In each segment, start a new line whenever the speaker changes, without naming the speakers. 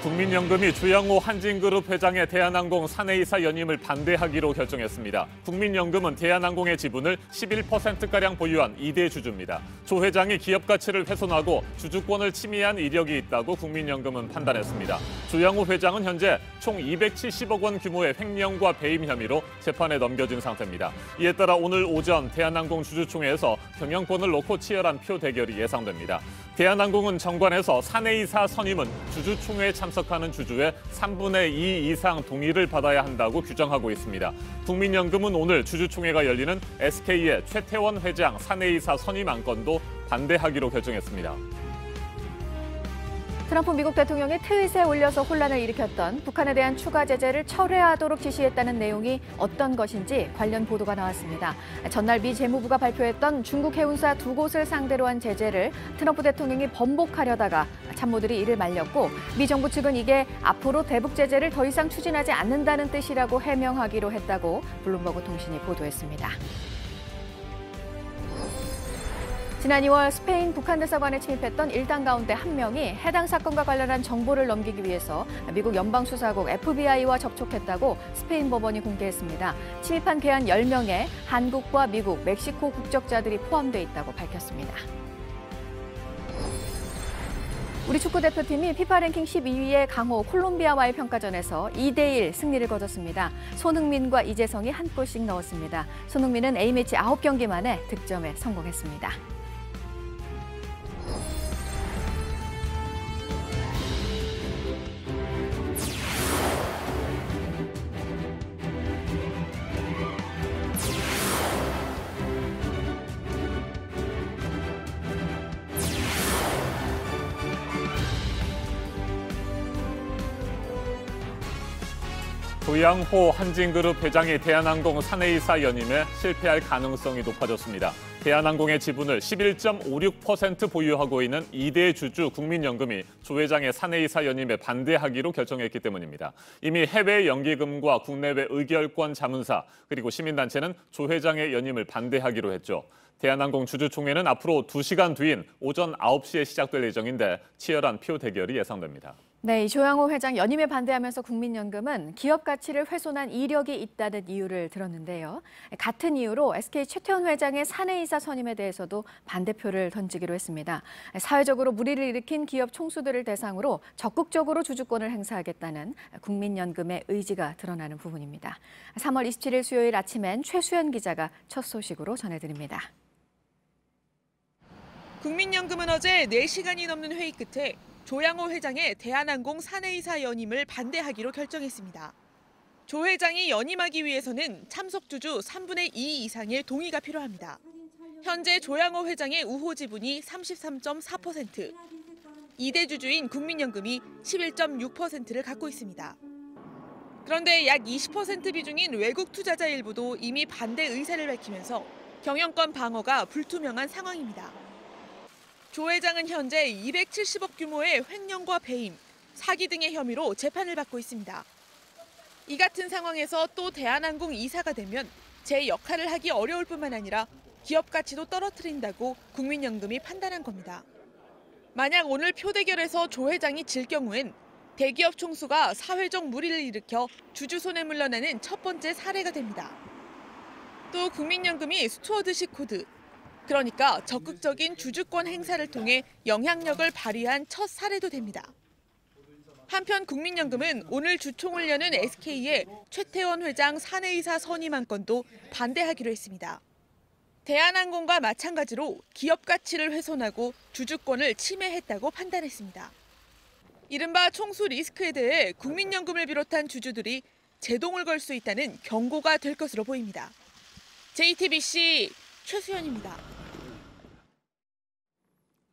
국민연금이 주양호 한진그룹 회장의 대한항공 사내이사 연임을 반대하기로 결정했습니다. 국민연금은 대한항공의 지분을 11%가량 보유한 2대 주주입니다. 조 회장이 기업 가치를 훼손하고 주주권을 침해한 이력이 있다고 국민연금은 판단했습니다. 주양호 회장은 현재 총 270억 원 규모의 횡령과 배임 혐의로 재판에 넘겨진 상태입니다. 이에 따라 오늘 오전 대한항공 주주총회에서 경영권을 놓고 치열한 표 대결이 예상됩니다. 대한항공은 정관에서 사내이사 선임은 주주총회에 참석하는 주주의 3분의 2 이상 동의를 받아야 한다고 규정하고 있습니다. 국민연금은 오늘 주주총회가 열리는 SK의 최태원 회장 사내이사 선임 안건도 반대하기로 결정했습니다.
트럼프 미국 대통령이 트윗에 올려서 혼란을 일으켰던 북한에 대한 추가 제재를 철회하도록 지시했다는 내용이 어떤 것인지 관련 보도가 나왔습니다. 전날 미 재무부가 발표했던 중국 해운사 2곳을 상대로 한 제재를 트럼프 대통령이 번복하려다가 참모들이 이를 말렸고 미 정부 측은 이게 앞으로 대북 제재를 더 이상 추진하지 않는다는 뜻이라고 해명하기로 했다고 블룸버그 통신이 보도했습니다. 지난 2월 스페인 북한 대사관에 침입했던 일당 가운데 한 명이 해당 사건과 관련한 정보를 넘기기 위해서 미국 연방수사국 FBI와 접촉했다고 스페인 법원이 공개했습니다. 침입한 괴한 10명에 한국과 미국, 멕시코 국적자들이 포함돼 있다고 밝혔습니다. 우리 축구대표팀이 FIFA 랭킹 12위의 강호 콜롬비아와의 평가전에서 2대1 승리를 거뒀습니다. 손흥민과 이재성이 한 골씩 넣었습니다. 손흥민은 A매치 9경기 만에 득점에 성공했습니다.
조양호 한진그룹 회장이 대한항공 사내이사 연임에 실패할 가능성이 높아졌습니다. 대한항공의 지분을 11.56% 보유하고 있는 2대 주주 국민연금이 조 회장의 사내이사 연임에 반대하기로 결정했기 때문입니다. 이미 해외 연기금과 국내외 의결권 자문사 그리고 시민단체는 조 회장의 연임을 반대하기로 했죠. 대한항공 주주총회는 앞으로 2시간 뒤인 오전 9시에 시작될 예정인데 치열한 표 대결이 예상됩니다.
네, 조양호 회장 연임에 반대하면서 국민연금은 기업 가치를 훼손한 이력이 있다는 이유를 들었는데요. 같은 이유로 SK 최태원 회장의 사내이사 선임에 대해서도 반대표를 던지기로 했습니다. 사회적으로 물의를 일으킨 기업 총수들을 대상으로 적극적으로 주주권을 행사하겠다는 국민연금의 의지가 드러나는 부분입니다. 3월 27일 수요일 아침엔 최수연 기자가 첫 소식으로 전해드립니다.
국민연금은 어제 4시간이 넘는 회의 끝에 조양호 회장의 대한항공 사내이사 연임을 반대하기로 결정했습니다. 조 회장이 연임하기 위해서는 참석 주주 3분의 2 이상의 동의가 필요합니다. 현재 조양호 회장의 우호 지분이 33.4%, 2대 주주인 국민연금이 11.6%를 갖고 있습니다. 그런데 약 20% 비중인 외국 투자자 일부도 이미 반대 의사를 밝히면서 경영권 방어가 불투명한 상황입니다. 조 회장은 현재 270억 규모의 횡령과 배임, 사기 등의 혐의로 재판을 받고 있습니다. 이 같은 상황에서 또 대한항공 이사가 되면 제 역할을 하기 어려울 뿐만 아니라 기업 가치도 떨어뜨린다고 국민연금이 판단한 겁니다. 만약 오늘 표대결에서 조 회장이 질 경우엔 대기업 총수가 사회적 물의를 일으켜 주주 손에 물러나는 첫 번째 사례가 됩니다. 또 국민연금이 스튜어드십 코드, 그러니까 적극적인 주주권 행사를 통해 영향력을 발휘한 첫 사례도 됩니다. 한편 국민연금은 오늘 주총을 여는 SK의 최태원 회장 사내이사 선임 안건도 반대하기로 했습니다. 대한항공과 마찬가지로 기업 가치를 훼손하고 주주권을 침해했다고 판단했습니다. 이른바 총수 리스크에 대해 국민연금을 비롯한 주주들이 제동을 걸 수 있다는 경고가 될 것으로 보입니다. JTBC 최수연입니다.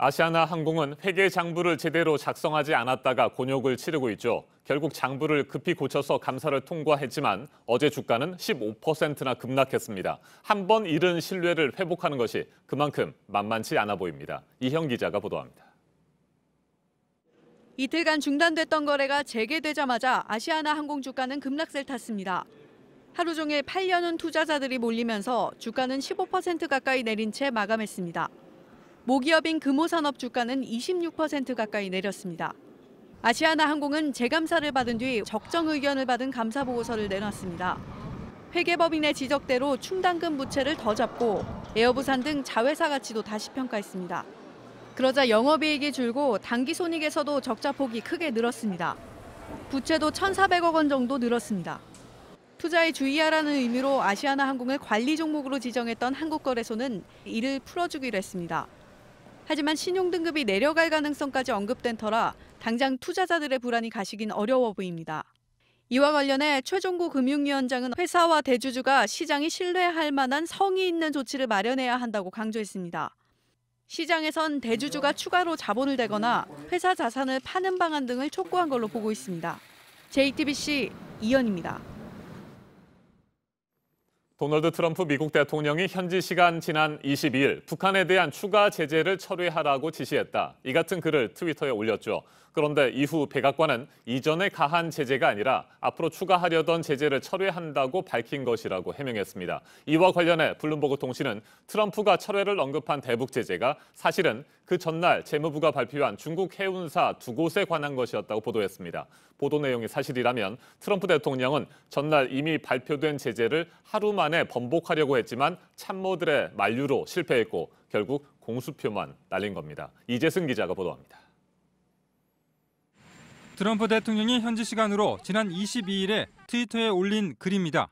아시아나항공은 회계 장부를 제대로 작성하지 않았다가 곤욕을 치르고 있죠. 결국 장부를 급히 고쳐서 감사를 통과했지만 어제 주가는 15%나 급락했습니다. 한 번 잃은 신뢰를 회복하는 것이 그만큼 만만치 않아 보입니다. 이형 기자가 보도합니다.
이틀간 중단됐던 거래가 재개되자마자 아시아나항공 주가는 급락세를 탔습니다. 하루 종일 팔려는 투자자들이 몰리면서 주가는 15% 가까이 내린 채 마감했습니다. 모기업인 금호산업 주가는 26% 가까이 내렸습니다. 아시아나 항공은 재감사를 받은 뒤 적정 의견을 받은 감사 보고서를 내놨습니다. 회계법인의 지적대로 충당금 부채를 더 잡고 에어부산 등 자회사 가치도 다시 평가했습니다. 그러자 영업이익이 줄고 당기손익에서도 적자 폭이 크게 늘었습니다. 부채도 1,400억 원 정도 늘었습니다. 투자에 주의하라는 의미로 아시아나 항공을 관리 종목으로 지정했던 한국거래소는 이를 풀어주기로 했습니다. 하지만 신용등급이 내려갈 가능성까지 언급된 터라 당장 투자자들의 불안이 가시긴 어려워 보입니다. 이와 관련해 최종구 금융위원장은 회사와 대주주가 시장이 신뢰할 만한 성의 있는 조치를 마련해야 한다고 강조했습니다. 시장에선 대주주가 추가로 자본을 대거나 회사 자산을 파는 방안 등을 촉구한 걸로 보고 있습니다. JTBC 이현입니다.
도널드 트럼프 미국 대통령이 현지 시간 지난 22일 북한에 대한 추가 제재를 철회하라고 지시했다. 이 같은 글을 트위터에 올렸죠. 그런데 이후 백악관은 이전에 가한 제재가 아니라 앞으로 추가하려던 제재를 철회한다고 밝힌 것이라고 해명했습니다. 이와 관련해 블룸버그 통신은 트럼프가 철회를 언급한 대북 제재가 사실은 그 전날 재무부가 발표한 중국 해운사 2곳에 관한 것이었다고 보도했습니다. 보도 내용이 사실이라면 트럼프 대통령은 전날 이미 발표된 제재를 하루 만에 번복하려고 했지만 참모들의 만류로 실패했고 결국 공수표만 날린 겁니다. 이재승 기자가 보도합니다.
트럼프 대통령이 현지 시간으로 지난 22일에 트위터에 올린 글입니다.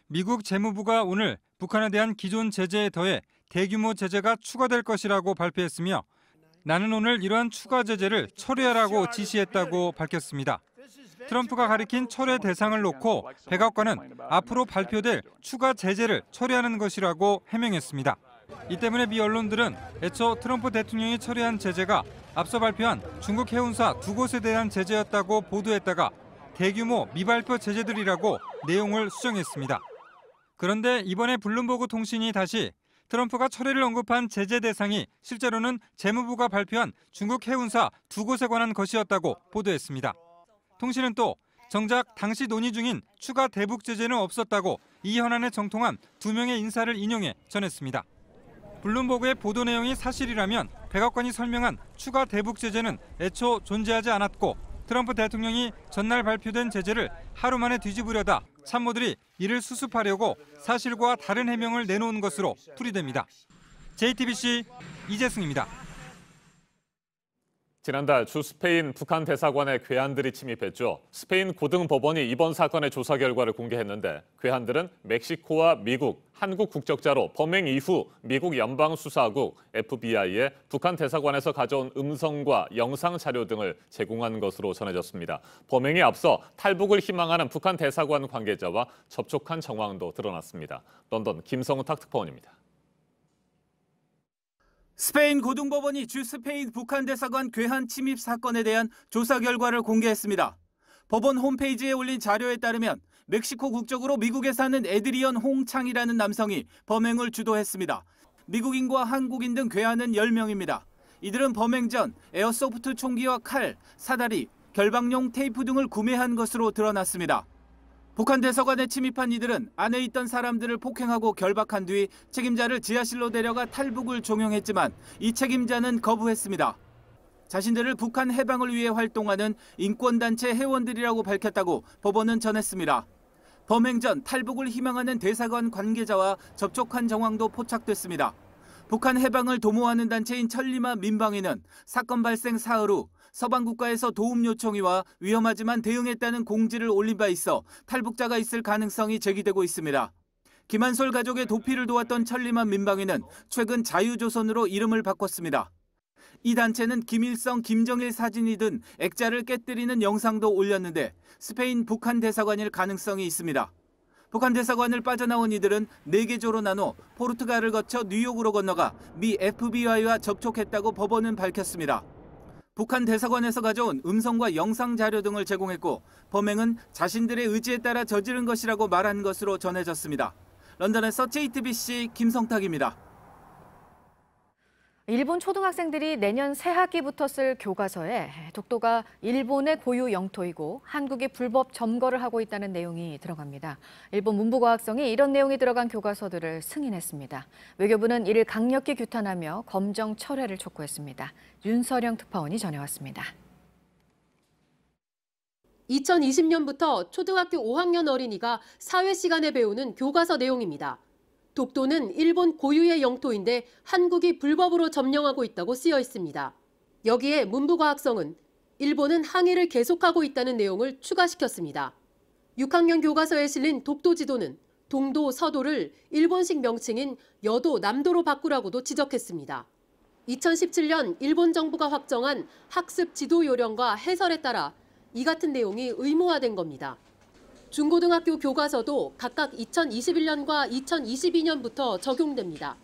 미국 재무부가 오늘 북한에 대한 기존 제재에 더해 대규모 제재가 추가될 것이라고 발표했으며 나는 오늘 이러한 추가 제재를 철회하라고 지시했다고 밝혔습니다. 트럼프가 가리킨 철회 대상을 놓고 백악관은 앞으로 발표될 추가 제재를 철회하는 것이라고 해명했습니다. 이 때문에 미 언론들은 애초 트럼프 대통령이 철회한 제재가 앞서 발표한 중국 해운사 2곳에 대한 제재였다고 보도했다가 대규모 미발표 제재들이라고 내용을 수정했습니다. 그런데 이번에 블룸버그 통신이 다시 트럼프가 철회를 언급한 제재 대상이 실제로는 재무부가 발표한 중국 해운사 2곳에 관한 것이었다고 보도했습니다. 통신은 또 정작 당시 논의 중인 추가 대북 제재는 없었다고 이 현안에 정통한 2명의 인사를 인용해 전했습니다. 블룸버그의 보도 내용이 사실이라면 백악관이 설명한 추가 대북 제재는 애초 존재하지 않았고 트럼프 대통령이 전날 발표된 제재를 하루 만에 뒤집으려다 참모들이 이를 수습하려고 사실과 다른 해명을 내놓은 것으로 풀이됩니다. JTBC 이재승입니다.
지난달 주 스페인 북한 대사관에 괴한들이 침입했죠. 스페인 고등법원이 이번 사건의 조사 결과를 공개했는데 괴한들은 멕시코와 미국, 한국 국적자로 범행 이후 미국 연방수사국 FBI에 북한 대사관에서 가져온 음성과 영상 자료 등을 제공한 것으로 전해졌습니다. 범행에 앞서 탈북을 희망하는 북한 대사관 관계자와 접촉한 정황도 드러났습니다. 런던 김성탁 특파원입니다.
스페인 고등법원이 주 스페인 북한 대사관 괴한 침입 사건에 대한 조사 결과를 공개했습니다. 법원 홈페이지에 올린 자료에 따르면 멕시코 국적으로 미국에 사는 에드리언 홍창이라는 남성이 범행을 주도했습니다. 미국인과 한국인 등 괴한은 10명입니다. 이들은 범행 전 에어소프트 총기와 칼, 사다리, 결박용 테이프 등을 구매한 것으로 드러났습니다. 북한 대사관에 침입한 이들은 안에 있던 사람들을 폭행하고 결박한 뒤 책임자를 지하실로 데려가 탈북을 종용했지만 이 책임자는 거부했습니다. 자신들을 북한 해방을 위해 활동하는 인권단체 회원들이라고 밝혔다고 법원은 전했습니다. 범행 전 탈북을 희망하는 대사관 관계자와 접촉한 정황도 포착됐습니다. 북한 해방을 도모하는 단체인 천리마 민방위는 사건 발생 사흘 후 서방 국가에서 도움 요청이 와 위험하지만 대응했다는 공지를 올린 바 있어 탈북자가 있을 가능성이 제기되고 있습니다. 김한솔 가족의 도피를 도왔던 천리만 민방위는 최근 자유조선으로 이름을 바꿨습니다. 이 단체는 김일성, 김정일 사진이 든 액자를 깨뜨리는 영상도 올렸는데 스페인 북한 대사관일 가능성이 있습니다. 북한 대사관을 빠져나온 이들은 4개조로 나눠 포르투갈을 거쳐 뉴욕으로 건너가 미 FBI와 접촉했다고 법원은 밝혔습니다. 북한 대사관에서 가져온 음성과 영상 자료 등을 제공했고 범행은 자신들의 의지에 따라 저지른 것이라고 말한 것으로 전해졌습니다. 런던에서 JTBC 김성탁입니다.
일본 초등학생들이 내년 새학기부터 쓸 교과서에 독도가 일본의 고유 영토이고 한국이 불법 점거를 하고 있다는 내용이 들어갑니다. 일본 문부과학성이 이런 내용이 들어간 교과서들을 승인했습니다. 외교부는 이를 강력히 규탄하며 검정 철회를 촉구했습니다. 윤서령 특파원이 전해왔습니다.
2020년부터 초등학교 5학년 어린이가 사회 시간에 배우는 교과서 내용입니다. 독도는 일본 고유의 영토인데 한국이 불법으로 점령하고 있다고 쓰여 있습니다. 여기에 문부과학성은 일본은 항해를 계속하고 있다는 내용을 추가시켰습니다. 6학년 교과서에 실린 독도 지도는 동도, 서도를 일본식 명칭인 여도, 남도로 바꾸라고도 지적했습니다. 2017년 일본 정부가 확정한 학습 지도 요령과 해설에 따라 이 같은 내용이 의무화된 겁니다. 중고등학교 교과서도 각각 2021년과 2022년부터 적용됩니다.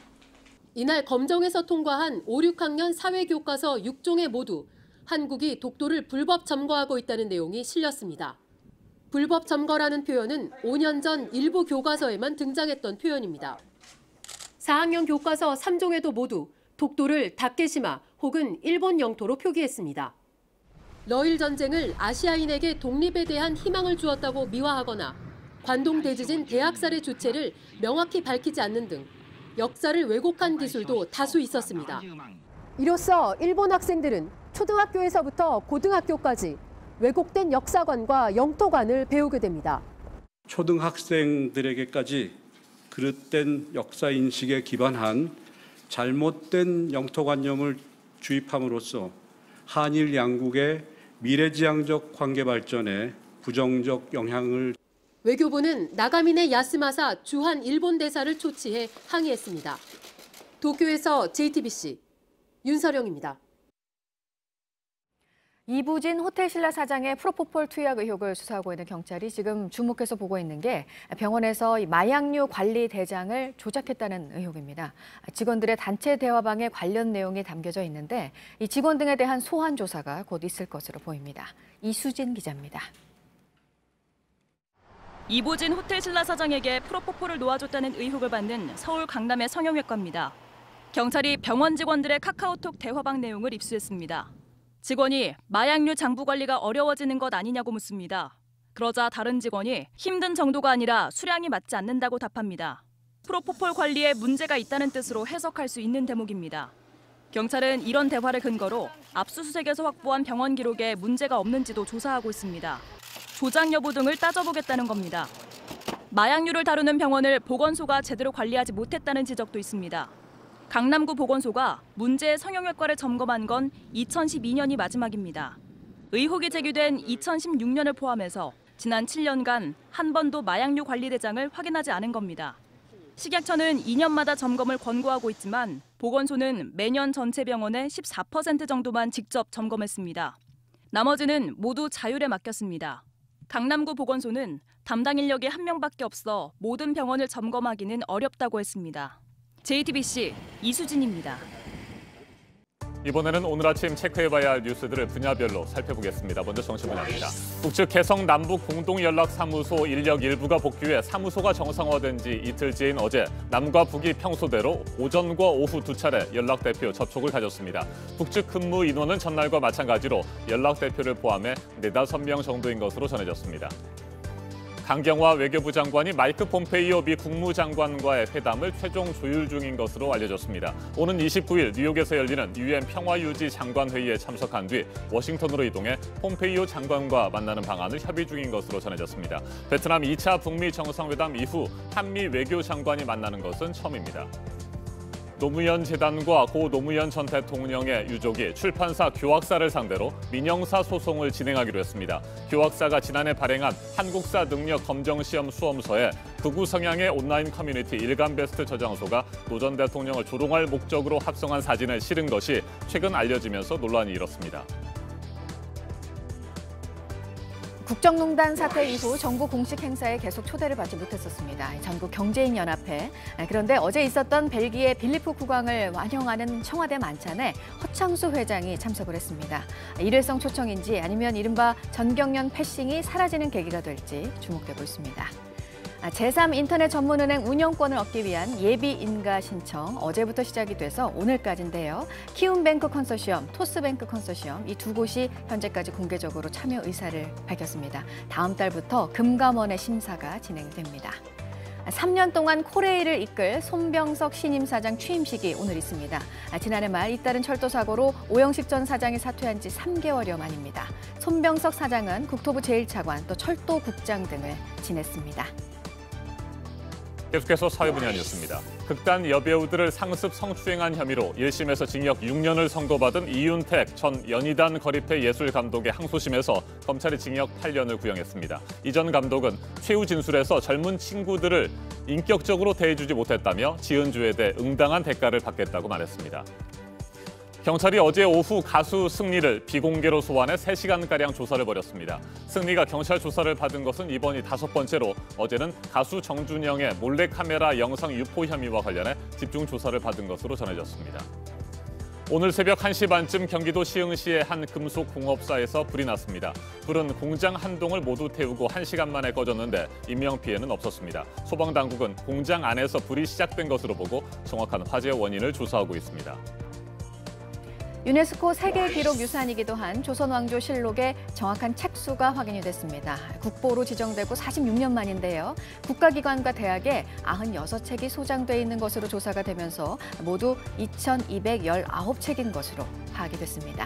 이날 검정에서 통과한 5, 6학년 사회교과서 6종에 모두 한국이 독도를 불법 점거하고 있다는 내용이 실렸습니다. 불법 점거라는 표현은 5년 전 일부 교과서에만 등장했던 표현입니다. 4학년 교과서 3종에도 모두 독도를 다케시마 혹은 일본 영토로 표기했습니다. 러일 전쟁을 아시아인에게 독립에 대한 희망을 주었다고 미화하거나 관동 대지진 대학살의 주체를 명확히 밝히지 않는 등 역사를 왜곡한 기술도 다수 있었습니다. 이로써 일본 학생들은 초등학교에서부터 고등학교까지 왜곡된 역사관과 영토관을 배우게 됩니다.
초등학생들에게까지 그릇된 역사인식에 기반한 잘못된 영토관념을 주입함으로써 한일 양국의 미래지향적 관계 발전에 부정적 영향을.
외교부는 나가미네 야스마사 주한 일본 대사를 초치해 항의했습니다. 도쿄에서 JTBC 윤서령입니다.
이부진 호텔신라 사장의 프로포폴 투약 의혹을 수사하고 있는 경찰이 지금 주목해서 보고 있는 게 병원에서 마약류 관리 대장을 조작했다는 의혹입니다. 직원들의 단체 대화방에 관련 내용이 담겨져 있는데 이 직원 등에 대한 소환 조사가 곧 있을 것으로 보입니다. 이수진 기자입니다.
이부진 호텔신라 사장에게 프로포폴을 놓아줬다는 의혹을 받는 서울 강남의 성형외과입니다. 경찰이 병원 직원들의 카카오톡 대화방 내용을 입수했습니다. 직원이 마약류 장부 관리가 어려워지는 것 아니냐고 묻습니다. 그러자 다른 직원이 힘든 정도가 아니라 수량이 맞지 않는다고 답합니다. 프로포폴 관리에 문제가 있다는 뜻으로 해석할 수 있는 대목입니다. 경찰은 이런 대화를 근거로 압수수색에서 확보한 병원 기록에 문제가 없는지도 조사하고 있습니다. 조작 여부 등을 따져보겠다는 겁니다. 마약류를 다루는 병원을 보건소가 제대로 관리하지 못했다는 지적도 있습니다. 강남구 보건소가 문제의 성형외과를 점검한 건 2012년이 마지막입니다. 의혹이 제기된 2016년을 포함해서 지난 7년간 한 번도 마약류 관리 대장을 확인하지 않은 겁니다. 식약처는 2년마다 점검을 권고하고 있지만 보건소는 매년 전체 병원의 14% 정도만 직접 점검했습니다. 나머지는 모두 자율에 맡겼습니다. 강남구 보건소는 담당 인력이 한 명밖에 없어 모든 병원을 점검하기는 어렵다고 했습니다. JTBC 이수진입니다.
이번에는 오늘 아침 체크해봐야 할 뉴스들을 분야별로 살펴보겠습니다. 먼저 정치 분야입니다. 북측 개성 남북 공동연락사무소 인력 일부가 복귀해 사무소가 정상화된 지 이틀째인 어제 남과 북이 평소대로 오전과 오후 두 차례 연락대표 접촉을 가졌습니다. 북측 근무 인원은 전날과 마찬가지로 연락대표를 포함해 4-5명 정도인 것으로 전해졌습니다. 강경화 외교부 장관이 마이크 폼페이오 미 국무장관과의 회담을 최종 조율 중인 것으로 알려졌습니다. 오는 29일 뉴욕에서 열리는 유엔 평화유지 장관회의에 참석한 뒤 워싱턴으로 이동해 폼페이오 장관과 만나는 방안을 협의 중인 것으로 전해졌습니다. 베트남 2차 북미 정상회담 이후 한미 외교장관이 만나는 것은 처음입니다. 노무현 재단과 고 노무현 전 대통령의 유족이 출판사 교학사를 상대로 민형사 소송을 진행하기로 했습니다. 교학사가 지난해 발행한 한국사 능력 검정 시험 수험서에 극우 성향의 온라인 커뮤니티 일간베스트 저장소가 노 전 대통령을 조롱할 목적으로 합성한 사진을 실은 것이 최근 알려지면서 논란이 일었습니다.
국정농단 사태 이후 정부 공식 행사에 계속 초대를 받지 못했었습니다. 전국경제인연합회. 그런데 어제 있었던 벨기에 빌리프 국왕을 환영하는 청와대 만찬에 허창수 회장이 참석을 했습니다. 일회성 초청인지 아니면 이른바 전경련 패싱이 사라지는 계기가 될지 주목되고 있습니다. 제3 인터넷 전문은행 운영권을 얻기 위한 예비 인가 신청 어제부터 시작이 돼서 오늘까지인데요. 키움뱅크 컨소시엄, 토스뱅크 컨소시엄 이 두 곳이 현재까지 공개적으로 참여 의사를 밝혔습니다. 다음 달부터 금감원의 심사가 진행됩니다. 3년 동안 코레일을 이끌 손병석 신임 사장 취임식이 오늘 있습니다. 지난해 말 잇따른 철도 사고로 오영식 전 사장이 사퇴한 지 3개월여 만입니다. 손병석 사장은 국토부 제1차관 또 철도국장 등을 지냈습니다.
계속해서 사회 분야 뉴스입니다. 극단 여배우들을 상습 성추행한 혐의로 1심에서 징역 6년을 선고받은 이윤택 전 연희단 거리패 예술감독의 항소심에서 검찰이 징역 8년을 구형했습니다. 이 전 감독은 최후 진술에서 젊은 친구들을 인격적으로 대해주지 못했다며 지은 죄에 대해 응당한 대가를 받겠다고 말했습니다. 경찰이 어제 오후 가수 승리를 비공개로 소환해 3시간가량 조사를 벌였습니다. 승리가 경찰 조사를 받은 것은 이번이 5번째로 어제는 가수 정준영의 몰래카메라 영상 유포 혐의와 관련해 집중 조사를 받은 것으로 전해졌습니다. 오늘 새벽 1시 반쯤 경기도 시흥시의 한 금속 공업사에서 불이 났습니다. 불은 공장 한 동을 모두 태우고 1시간 만에 꺼졌는데 인명피해는 없었습니다. 소방당국은 공장 안에서 불이 시작된 것으로 보고 정확한 화재 원인을 조사하고 있습니다.
유네스코 세계기록유산이기도 한 조선왕조실록의 정확한 책수가 확인이 됐습니다. 국보로 지정되고 46년 만인데요. 국가기관과 대학에 96책이 소장돼 있는 것으로 조사가 되면서 모두 2,219책인 것으로 파악이 됐습니다.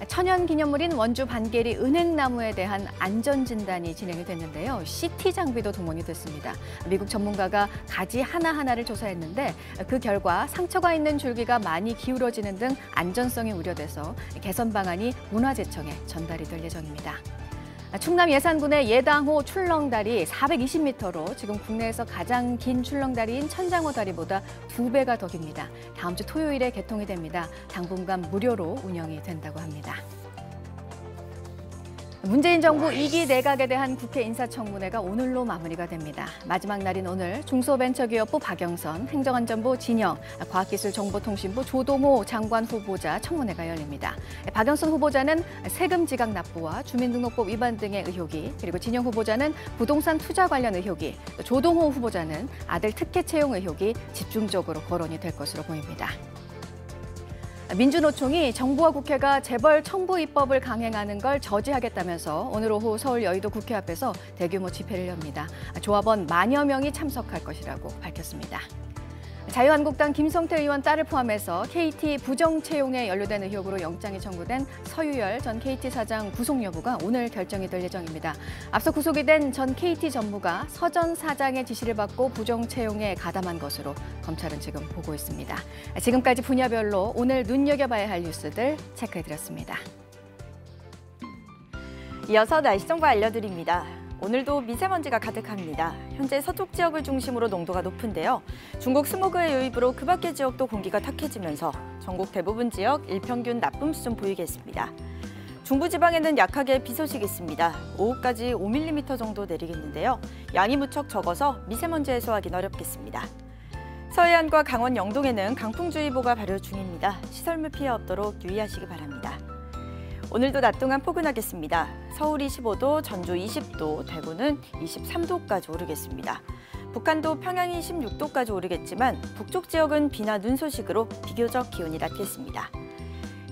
천연기념물인 원주 반계리 은행나무에 대한 안전진단이 진행이 됐는데요. CT 장비도 동원이 됐습니다. 미국 전문가가 가지 하나하나를 조사했는데 그 결과 상처가 있는 줄기가 많이 기울어지는 등 안전성이 우려돼서 개선 방안이 문화재청에 전달이 될 예정입니다. 충남 예산군의 예당호 출렁다리 420m로 지금 국내에서 가장 긴 출렁다리인 천장호 다리보다 2배가 더 깁니다. 다음 주 토요일에 개통이 됩니다. 당분간 무료로 운영이 된다고 합니다. 문재인 정부 2기 내각에 대한 국회 인사청문회가 오늘로 마무리가 됩니다. 마지막 날인 오늘 중소벤처기업부 박영선, 행정안전부 진영, 과학기술정보통신부 조동호 장관 후보자 청문회가 열립니다. 박영선 후보자는 세금 지각 납부와 주민등록법 위반 등의 의혹이, 그리고 진영 후보자는 부동산 투자 관련 의혹이, 조동호 후보자는 아들 특혜 채용 의혹이 집중적으로 거론이 될 것으로 보입니다. 민주노총이 정부와 국회가 재벌 청부 입법을 강행하는 걸 저지하겠다면서 오늘 오후 서울 여의도 국회 앞에서 대규모 집회를 엽니다. 조합원 만여 명이 참석할 것이라고 밝혔습니다. 자유한국당 김성태 의원 딸을 포함해서 KT 부정 채용에 연루된 의혹으로 영장이 청구된 서유열 전 KT 사장 구속 여부가 오늘 결정이 될 예정입니다. 앞서 구속이 된 전 KT 전무가 서 전 사장의 지시를 받고 부정 채용에 가담한 것으로 검찰은 지금 보고 있습니다. 지금까지 분야별로 오늘 눈여겨봐야 할 뉴스들 체크해드렸습니다.
이어서 날씨 정보 알려드립니다. 오늘도 미세먼지가 가득합니다. 현재 서쪽 지역을 중심으로 농도가 높은데요. 중국 스모그의 유입으로 그 밖의 지역도 공기가 탁해지면서 전국 대부분 지역 일평균 나쁨 수준 보이겠습니다. 중부지방에는 약하게 비 소식이 있습니다. 오후까지 5mm 정도 내리겠는데요. 양이 무척 적어서 미세먼지 해소하기는 어렵겠습니다. 서해안과 강원 영동에는 강풍주의보가 발효 중입니다. 시설물 피해 없도록 유의하시기 바랍니다. 오늘도 낮 동안 포근하겠습니다. 서울 25도, 전주 20도, 대구는 23도까지 오르겠습니다. 북한도 평양이 16도까지 오르겠지만 북쪽 지역은 비나 눈 소식으로 비교적 기온이 낮겠습니다.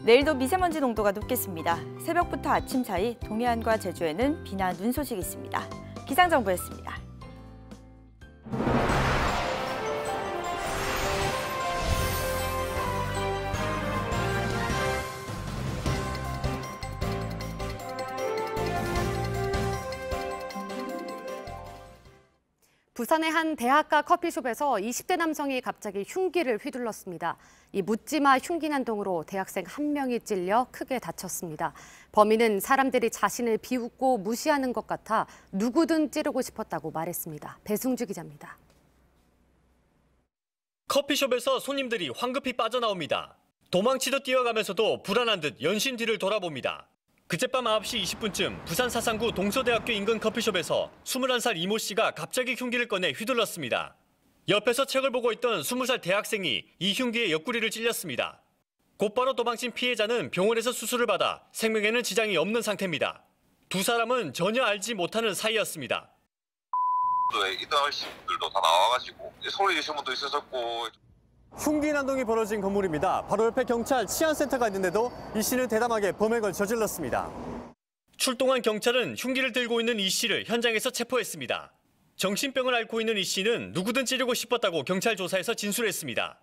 내일도 미세먼지 농도가 높겠습니다. 새벽부터 아침 사이 동해안과 제주에는 비나 눈 소식이 있습니다. 기상정보였습니다.
부산의 한 대학가 커피숍에서 20대 남성이 갑자기 흉기를 휘둘렀습니다. 이 묻지마 흉기 난동으로 대학생 1명이 찔려 크게 다쳤습니다. 범인은 사람들이 자신을 비웃고 무시하는 것 같아 누구든 찌르고 싶었다고 말했습니다. 배승주 기자입니다.
커피숍에서 손님들이 황급히 빠져나옵니다. 도망치듯 뛰어가면서도 불안한 듯 연신 뒤를 돌아봅니다. 그젯밤 9시 20분쯤 부산 사상구 동서대학교 인근 커피숍에서 21살 이모 씨가 갑자기 흉기를 꺼내 휘둘렀습니다. 옆에서 책을 보고 있던 20살 대학생이 이 흉기에 옆구리를 찔렸습니다. 곧바로 도망친 피해자는 병원에서 수술을 받아 생명에는 지장이 없는 상태입니다. 두 사람은 전혀 알지 못하는 사이였습니다.
이따가신 분들도 다 나와가지고 소리 지르신 분도 있었고.
흉기 난동이 벌어진 건물입니다. 바로 옆에 경찰 치안센터가 있는데도 이 씨는 대담하게 범행을 저질렀습니다.
출동한 경찰은 흉기를 들고 있는 이 씨를 현장에서 체포했습니다. 정신병을 앓고 있는 이 씨는 누구든 찌르고 싶었다고 경찰 조사에서 진술했습니다.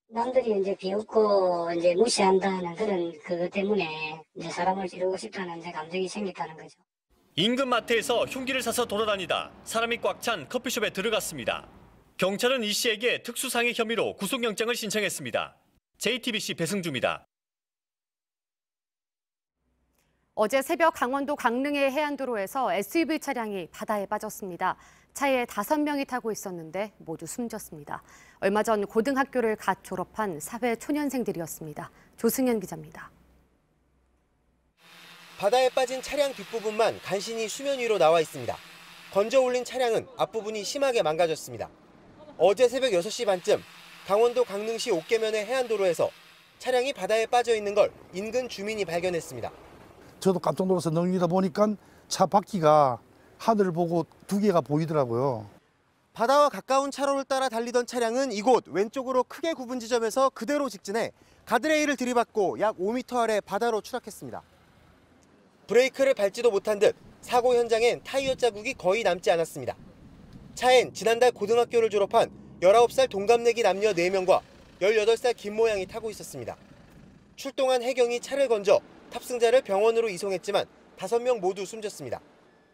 남들이 이제 비웃고 이제 무시한다는 그런 그것 때문에 이제 사람을 찌르고 싶다는 이제 감정이 생겼다는 거죠.
인근 마트에서 흉기를 사서 돌아다니다 사람이 꽉 찬 커피숍에 들어갔습니다. 경찰은 이 씨에게 특수상해 혐의로 구속영장을 신청했습니다. JTBC 배승주입니다.
어제 새벽 강원도 강릉의 해안도로에서 SUV 차량이 바다에 빠졌습니다. 차에 5명이 타고 있었는데 모두 숨졌습니다. 얼마 전 고등학교를 갓 졸업한 사회초년생들이었습니다. 조승현 기자입니다.
바다에 빠진 차량 뒷부분만 간신히 수면 위로 나와 있습니다. 건져 올린 차량은 앞부분이 심하게 망가졌습니다. 어제 새벽 6시 반쯤 강원도 강릉시 옥계면의 해안도로에서 차량이 바다에 빠져 있는 걸 인근 주민이 발견했습니다.
저도 깜짝 놀라서 넘기다 보니까 차 바퀴가 하늘을 보고 2개가 보이더라고요.
바다와 가까운 차로를 따라 달리던 차량은 이곳 왼쪽으로 크게 굽은 지점에서 그대로 직진해 가드레일을 들이받고 약 5m 아래 바다로 추락했습니다. 브레이크를 밟지도 못한 듯 사고 현장엔 타이어 자국이 거의 남지 않았습니다. 차엔 지난달 고등학교를 졸업한 19살 동갑내기 남녀 4명과 18살 김모양이 타고 있었습니다. 출동한 해경이 차를 건져 탑승자를 병원으로 이송했지만 5명 모두 숨졌습니다.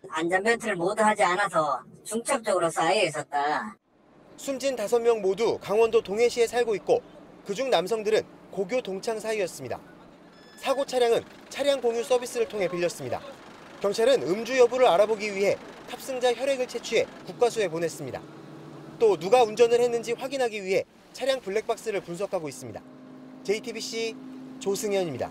안전벨트를 모두 하지 않아서 중첩적으로 쌓여 있었다.
숨진 5명 모두 강원도 동해시에 살고 있고 그중 남성들은 고교 동창 사이였습니다. 사고 차량은 차량 공유 서비스를 통해 빌렸습니다. 경찰은 음주 여부를 알아보기 위해 탑승자 혈액을 채취해 국과수에 보냈습니다. 또 누가 운전을 했는지 확인하기 위해 차량 블랙박스를 분석하고 있습니다. JTBC 조승현입니다.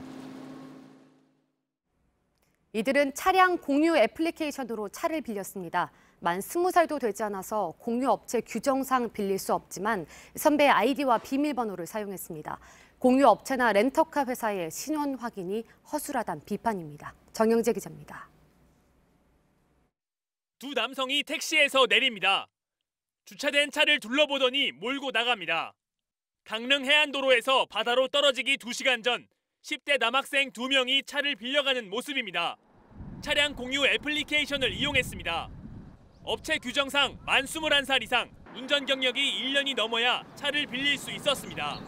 이들은 차량 공유 애플리케이션으로 차를 빌렸습니다. 만 20살도 되지 않아서 공유업체 규정상 빌릴 수 없지만 선배의 아이디와 비밀번호를 사용했습니다. 공유업체나 렌터카 회사의 신원 확인이 허술하다는 비판입니다. 정영재 기자입니다.
두 남성이 택시에서 내립니다. 주차된 차를 둘러보더니 몰고 나갑니다. 강릉 해안도로에서 바다로 떨어지기 2시간 전 10대 남학생 2명이 차를 빌려가는 모습입니다. 차량 공유 애플리케이션을 이용했습니다. 업체 규정상 만 21살 이상, 운전 경력이 1년이 넘어야 차를 빌릴 수 있었습니다.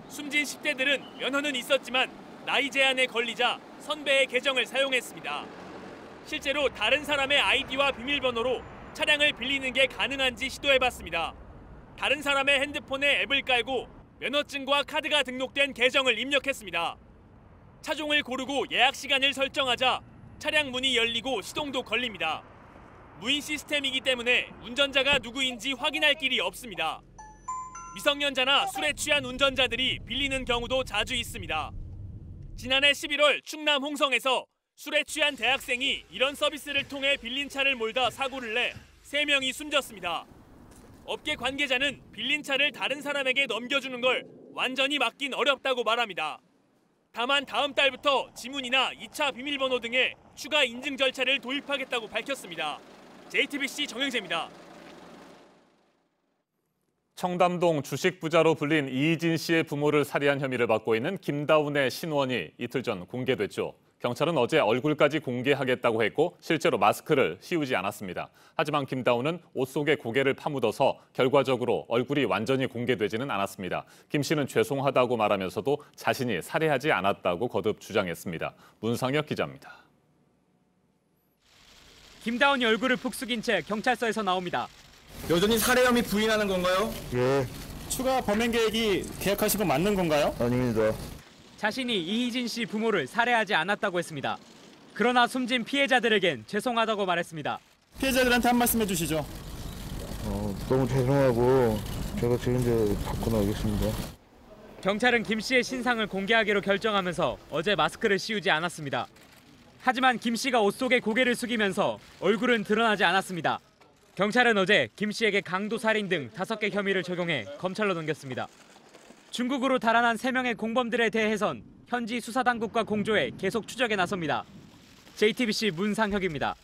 숨진 10대들은 면허는 있었지만 나이 제한에 걸리자 선배의 계정을 사용했습니다. 실제로 다른 사람의 아이디와 비밀번호로 차량을 빌리는 게 가능한지 시도해봤습니다. 다른 사람의 핸드폰에 앱을 깔고 면허증과 카드가 등록된 계정을 입력했습니다. 차종을 고르고 예약 시간을 설정하자 차량 문이 열리고 시동도 걸립니다. 무인 시스템이기 때문에 운전자가 누구인지 확인할 길이 없습니다. 미성년자나 술에 취한 운전자들이 빌리는 경우도 자주 있습니다. 지난해 11월 충남 홍성에서 술에 취한 대학생이 이런 서비스를 통해 빌린 차를 몰다 사고를 내 3명이 숨졌습니다. 업계 관계자는 빌린 차를 다른 사람에게 넘겨주는 걸 완전히 막긴 어렵다고 말합니다. 다만 다음 달부터 지문이나 2차 비밀번호 등의 추가 인증 절차를 도입하겠다고 밝혔습니다. JTBC 정영재입니다.
청담동 주식 부자로 불린 이희진 씨의 부모를 살해한 혐의를 받고 있는 김다운의 신원이 이틀 전 공개됐죠. 경찰은 어제 얼굴까지 공개하겠다고 했고 실제로 마스크를 씌우지 않았습니다. 하지만 김다운은 옷 속에 고개를 파묻어서 결과적으로 얼굴이 완전히 공개되지는 않았습니다. 김 씨는 죄송하다고 말하면서도 자신이 살해하지 않았다고 거듭 주장했습니다. 문상혁 기자입니다.
김다운이 얼굴을 푹 숙인 채 경찰서에서 나옵니다.
여전히 살해 혐의 부인하는 건가요?
예.
추가 범행 계획이 계획하신 건 맞는 건가요?
아닙니다.
자신이 이희진 씨 부모를 살해하지 않았다고 했습니다. 그러나 숨진 피해자들에겐 죄송하다고 말했습니다.
피해자들한테 한 말씀 해주시죠.
너무 죄송하고 제가 책임져 갖고 나오겠습니다.
경찰은 김 씨의 신상을 공개하기로 결정하면서 어제 마스크를 씌우지 않았습니다. 하지만 김 씨가 옷 속에 고개를 숙이면서 얼굴은 드러나지 않았습니다. 경찰은 어제 김 씨에게 강도 살인 등 5개 혐의를 적용해 검찰로 넘겼습니다. 중국으로 달아난 3명의 공범들에 대해선 현지 수사당국과 공조해 계속 추적에 나섭니다. JTBC 문상혁입니다.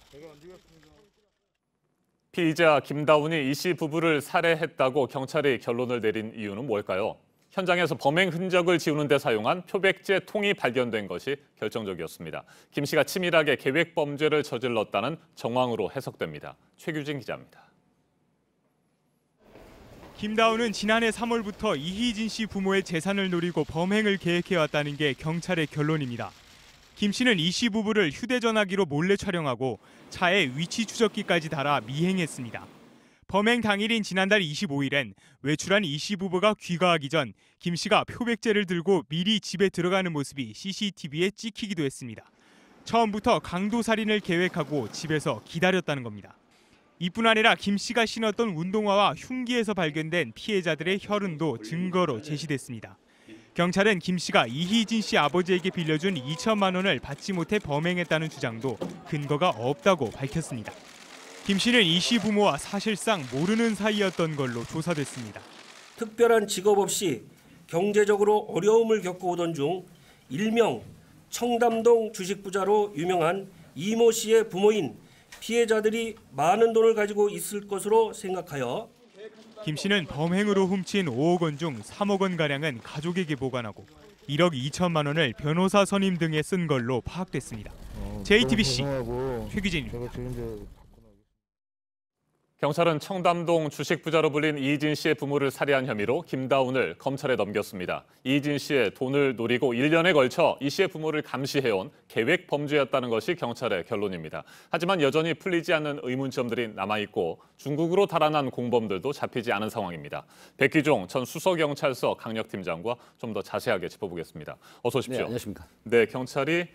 피의자 김다운이 이 씨 부부를 살해했다고 경찰이 결론을 내린 이유는 뭘까요? 현장에서 범행 흔적을 지우는 데 사용한 표백제 통이 발견된 것이 결정적이었습니다. 김 씨가 치밀하게 계획 범죄를 저질렀다는 정황으로 해석됩니다. 최규진 기자입니다.
김다운은 지난해 3월부터 이희진 씨 부모의 재산을 노리고 범행을 계획해왔다는 게 경찰의 결론입니다. 김 씨는 이 씨 부부를 휴대전화기로 몰래 촬영하고 차에 위치 추적기까지 달아 미행했습니다. 범행 당일인 지난달 25일엔 외출한 이 씨 부부가 귀가하기 전 김 씨가 표백제를 들고 미리 집에 들어가는 모습이 CCTV에 찍히기도 했습니다. 처음부터 강도살인을 계획하고 집에서 기다렸다는 겁니다. 이뿐 아니라 김 씨가 신었던 운동화와 흉기에서 발견된 피해자들의 혈흔도 증거로 제시됐습니다. 경찰은 김 씨가 이희진 씨 아버지에게 빌려준 2천만 원을 받지 못해 범행했다는 주장도 근거가 없다고 밝혔습니다. 김 씨는 이 씨 부모와 사실상 모르는 사이였던 걸로 조사됐습니다.
특별한 직업 없이 경제적으로 어려움을 겪어오던 중 일명 청담동 주식부자로 유명한 이모 씨의 부모인 피해자들이 많은 돈을 가지고 있을 것으로 생각하여
김 씨는 범행으로 훔친 5억 원 중 3억 원가량은 가족에게 보관하고 1억 2천만 원을 변호사 선임 등에 쓴 걸로 파악됐습니다. JTBC 최규진입니다.
경찰은 청담동 주식부자로 불린 이희진 씨의 부모를 살해한 혐의로 김다운을 검찰에 넘겼습니다. 이희진 씨의 돈을 노리고 1년에 걸쳐 이 씨의 부모를 감시해온 계획 범죄였다는 것이 경찰의 결론입니다. 하지만 여전히 풀리지 않는 의문점들이 남아있고 중국으로 달아난 공범들도 잡히지 않은 상황입니다. 백기종 전 수서경찰서 강력팀장과 좀 더 자세하게 짚어보겠습니다. 어서 오십시오.
네, 안녕하십니까.
네, 경찰이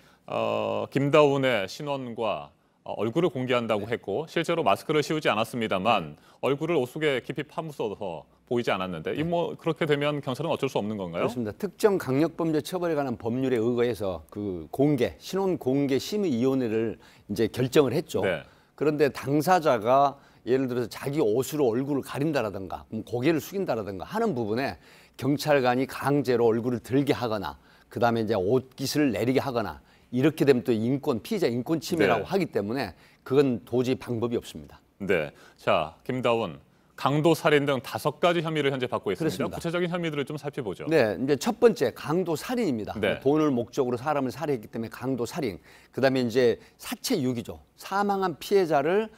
김다운의 신원과 얼굴을 공개한다고 했고 실제로 마스크를 씌우지 않았습니다만 얼굴을 옷 속에 깊이 파묻어서 보이지 않았는데 이 뭐 그렇게 되면 경찰은 어쩔 수 없는 건가요?
그렇습니다. 특정 강력범죄 처벌에 관한 법률에 의거해서 그 공개 신원 공개 심의위원회를 이제 결정을 했죠.
네.
그런데 당사자가 예를 들어서 자기 옷으로 얼굴을 가린다라든가 고개를 숙인다라든가 하는 부분에 경찰관이 강제로 얼굴을 들게 하거나 그다음에 이제 옷깃을 내리게 하거나 이렇게 되면 또 피의자 인권 침해라고
네.
하기 때문에 그건 도저히 방법이 없습니다.
네, 자 김다운 강도 살인 등 5가지 혐의를 현재 받고 있습니다.
그렇습니다.
구체적인 혐의들을 좀 살펴보죠.
네, 이제 첫 번째 강도 살인입니다.
네.
돈을 목적으로 사람을 살해했기 때문에 강도 살인. 그다음에 이제 사체 유기죠. 사망한 피해자를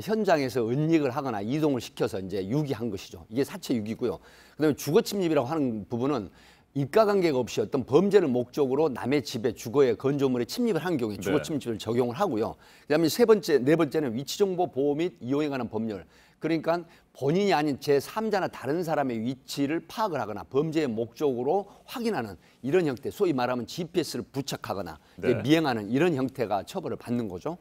현장에서 은닉을 하거나 이동을 시켜서 이제 유기한 것이죠. 이게 사체 유기고요. 그다음에 주거 침입이라고 하는 부분은 인과관계가 없이 어떤 범죄를 목적으로 남의 집에 주거에 건조물에 침입을 한 경우에 주거 침입을 적용을 하고요. 그다음에 네 번째는 위치정보 보호 및 이용에 관한 법률. 그러니까 본인이 아닌 제3자나 다른 사람의 위치를 파악을 하거나 범죄의 목적으로 확인하는 이런 형태, 소위 말하면 GPS를 부착하거나 미행하는 이런 형태가 처벌을 받는 거죠.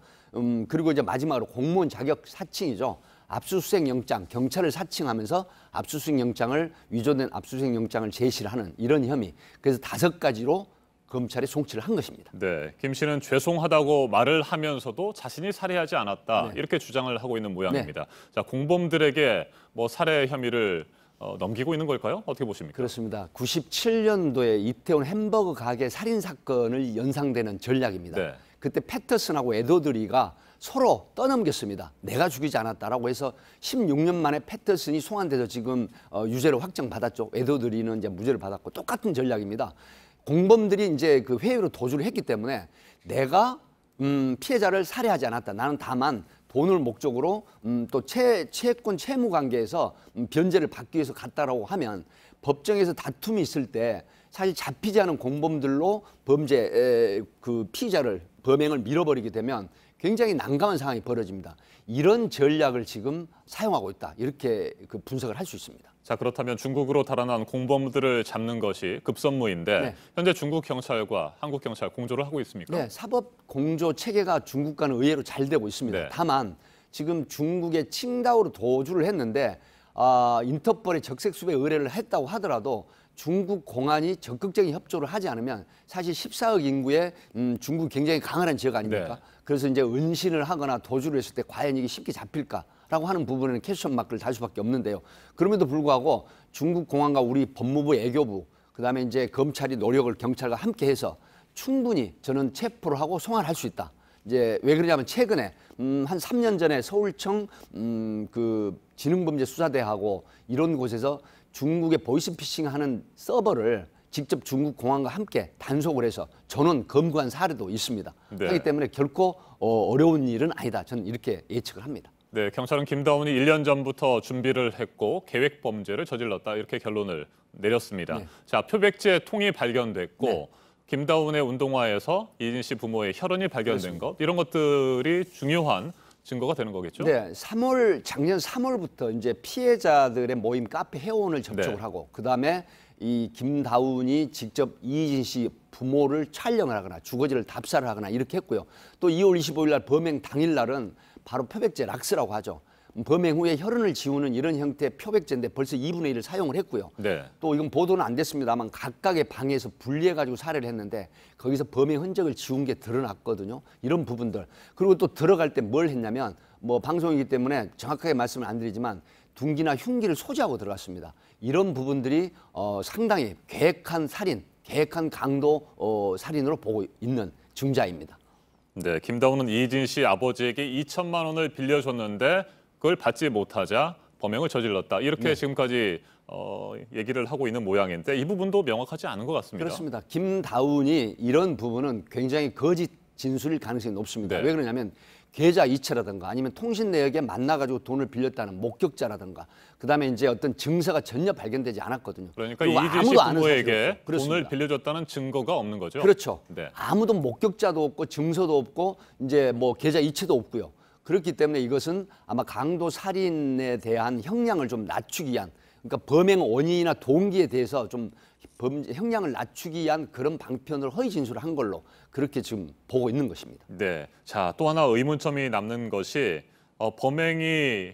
그리고 이제 마지막으로 공무원 자격 사칭이죠. 압수수색 영장, 경찰을 사칭하면서 압수수색 영장을 위조된 압수수색 영장을 제시를 하는 이런 혐의. 그래서 5가지로 검찰에 송치를 한 것입니다.
네, 김 씨는 죄송하다고 말을 하면서도 자신이 살해하지 않았다 이렇게 주장을 하고 있는 모양입니다. 자, 공범들에게 뭐 살해 혐의를 넘기고 있는 걸까요? 어떻게 보십니까?
그렇습니다. 97년도에 이태원 햄버거 가게 살인 사건을 연상되는 전략입니다.
네.
그때 패터슨하고 에드워드리가 서로 떠넘겼습니다. 내가 죽이지 않았다라고 해서 16년 만에 패터슨이 송환돼서 지금 유죄를 확정받았죠. 에드워드리는 이제 무죄를 받았고 똑같은 전략입니다. 공범들이 이제 그 회유로 도주를 했기 때문에 내가 피해자를 살해하지 않았다. 나는 다만 돈을 목적으로 또 채권 채무 관계에서 변제를 받기 위해서 갔다라고 하면 법정에서 다툼이 있을 때 사실 잡히지 않은 공범들로 범죄 그 피의자를 범행을 밀어버리게 되면 굉장히 난감한 상황이 벌어집니다. 이런 전략을 지금 사용하고 있다. 이렇게 그 분석을 할 수 있습니다.
자, 그렇다면 중국으로 달아난 공범들을 잡는 것이 급선무인데 현재 중국 경찰과 한국 경찰 공조를 하고 있습니까?
네, 사법 공조 체계가 중국과는 의외로 잘 되고 있습니다. 다만 지금 중국의 칭다오로 도주를 했는데 인터폴에 적색수배 의뢰를 했다고 하더라도 중국 공안이 적극적인 협조를 하지 않으면 사실 14억 인구의 중국 굉장히 강한 지역 아닙니까? 그래서 이제 은신을 하거나 도주를 했을 때 과연 이게 쉽게 잡힐까라고 하는 부분에는 퀘스천 마크를 달 수밖에 없는데요. 그럼에도 불구하고 중국 공안과 우리 법무부, 애교부, 그다음에 이제 검찰이 노력을 경찰과 함께해서 충분히 저는 체포를 하고 송환할 수 있다. 이제 왜 그러냐면 최근에 한 3년 전에 서울청 그 지능범죄수사대하고 이런 곳에서 중국의 보이스피싱하는 서버를 직접 중국 공안과 함께 단속을 해서 전원 검거한 사례도 있습니다. 하기 때문에 결코 어려운 일은 아니다. 저는 이렇게 예측을 합니다.
네, 경찰은 김다운이 1년 전부터 준비를 했고 계획 범죄를 저질렀다 이렇게 결론을 내렸습니다.
네.
자, 표백제 통이 발견됐고
네.
김다운의 운동화에서 이진 씨 부모의 혈흔이 발견된 것 이런 것들이 중요한 증거가 되는 거겠죠?
네, 작년 3월부터 이제 피해자들의 모임 카페 회원을 접촉을 하고 그다음에 이 김다운이 직접 이진 씨 부모를 촬영을 하거나 주거지를 답사를 하거나 이렇게 했고요. 또 2월 25일 날 범행 당일 날은 바로 표백제 락스라고 하죠. 범행 후에 혈흔을 지우는 이런 형태의 표백제인데 벌써 2분의 1을 사용을 했고요.
네.
또 이건 보도는 안 됐습니다만 각각의 방에서 분리해가지고 살해를 했는데 거기서 범행 흔적을 지운 게 드러났거든요. 이런 부분들. 그리고 또 들어갈 때 뭘 했냐면 뭐 방송이기 때문에 정확하게 말씀을 안 드리지만 둔기나 흉기를 소지하고 들어갔습니다. 이런 부분들이 상당히 계획한 살인, 계획한 강도 살인으로 보고 있는 증자입니다.
네, 김다운은 이진 씨 아버지에게 2천만 원을 빌려줬는데 그걸 받지 못하자 범행을 저질렀다. 이렇게
네.
지금까지 얘기를 하고 있는 모양인데 이 부분도 명확하지 않은 것 같습니다.
그렇습니다. 김다운이 이런 부분은 굉장히 거짓 진술일 가능성이 높습니다.
네.
왜 그러냐면 계좌 이체라든가 아니면 통신 내역에 만나가지고 돈을 빌렸다는 목격자라든가 그다음에 이제 어떤 증서가 전혀 발견되지 않았거든요.
그러니까
그리고
이진 씨
아무도 아는
부모에게
사실이
돈을 빌려줬다는 증거가 없는 거죠?
그렇죠.
네.
아무도 목격자도 없고 증서도 없고 이제 뭐 계좌 이체도 없고요. 그렇기 때문에 이것은 아마 강도 살인에 대한 형량을 좀 낮추기 위한 그러니까 범행 원인이나 동기에 대해서 좀 형량을 낮추기 위한 그런 방편으로 허위 진술을 한 걸로 그렇게 지금 보고 있는 것입니다.
네. 자, 또 하나 의문점이 남는 것이 범행이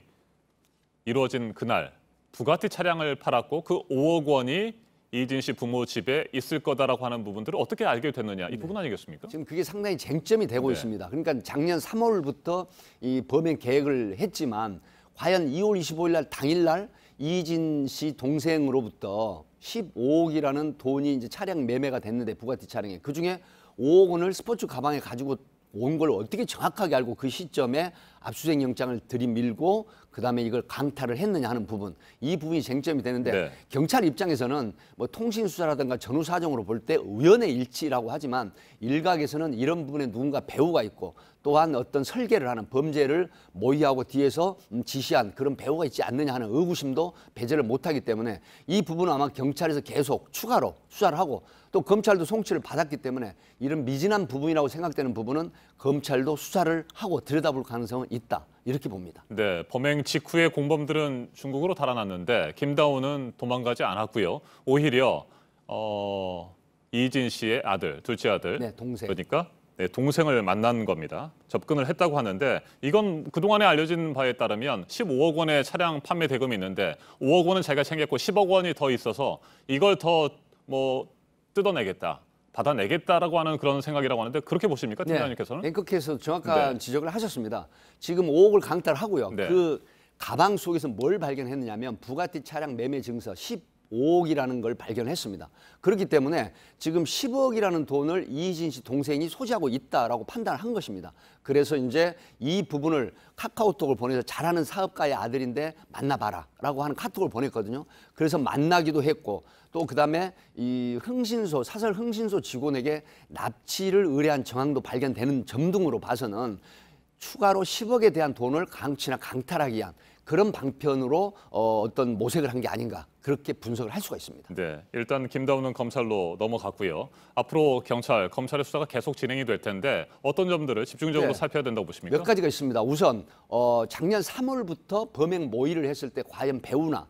이루어진 그날 부가티 차량을 팔았고 그 5억 원이 이진 씨 부모 집에 있을 거다라고 하는 부분들을 어떻게 알게 됐느냐 이 부분 아니겠습니까?
지금 그게 상당히 쟁점이 되고
네.
있습니다. 그러니까 작년 3월부터 이 범행 계획을 했지만 과연 2월 25일 날 당일 날 이진 씨 동생으로부터 15억이라는 돈이 이제 차량 매매가 됐는데 부가티 차량에 그중에 5억 원을 스포츠 가방에 가지고 온 걸 어떻게 정확하게 알고 그 시점에 압수수색 영장을 들이밀고 그다음에 이걸 강탈을 했느냐 하는 부분 이 부분이 쟁점이 되는데
네.
경찰 입장에서는 뭐 통신 수사라든가 전후 사정으로 볼 때 우연의 일치라고 하지만 일각에서는 이런 부분에 누군가 배후가 있고 또한 어떤 설계를 하는 범죄를 모의하고 뒤에서 지시한 그런 배후가 있지 않느냐 하는 의구심도 배제를 못하기 때문에 이 부분은 아마 경찰에서 계속 추가로 수사를 하고 또 검찰도 송치를 받았기 때문에 이런 미진한 부분이라고 생각되는 부분은 검찰도 수사를 하고 들여다볼 가능성은 있다 이렇게 봅니다.
네, 범행 직후에 공범들은 중국으로 달아났는데 김다운은 도망가지 않았고요. 오히려 이진 씨의 아들, 둘째 아들,
네, 동생.
그러니까 네, 동생을 만난 겁니다. 접근을 했다고 하는데 이건 그동안에 알려진 바에 따르면 15억 원의 차량 판매 대금이 있는데 5억 원은 자기가 챙겼고 10억 원이 더 있어서 이걸 더 뜯어내겠다. 받아내겠다라고 하는 그런 생각이라고 하는데 그렇게 보십니까, 팀장님께서는?
앵커께서 정확한
네.
지적을 하셨습니다. 지금 5억을 강탈하고요.
네.
그 가방 속에서 뭘 발견했느냐면 부가티 차량 매매 증서 15억이라는 걸 발견했습니다. 그렇기 때문에 지금 10억이라는 돈을 이진 씨 동생이 소지하고 있다라고 판단을 한 것입니다. 그래서 이제 이 부분을 카카오톡을 보내서 잘하는 사업가의 아들인데 만나봐라라고 하는 카톡을 보냈거든요. 그래서 만나기도 했고 또 그다음에 이 사설 흥신소 직원에게 납치를 의뢰한 정황도 발견되는 점 등으로 봐서는 추가로 10억에 대한 돈을 강탈하기 위한 그런 방편으로 어떤 모색을 한 게 아닌가 그렇게 분석을 할 수가 있습니다.
네, 일단 김다운은 검찰로 넘어갔고요. 앞으로 검찰의 수사가 계속 진행이 될 텐데 어떤 점들을 집중적으로
네.
살펴야 된다고 보십니까?
몇 가지가 있습니다. 우선 작년 3월부터 범행 모의를 했을 때 과연 배우나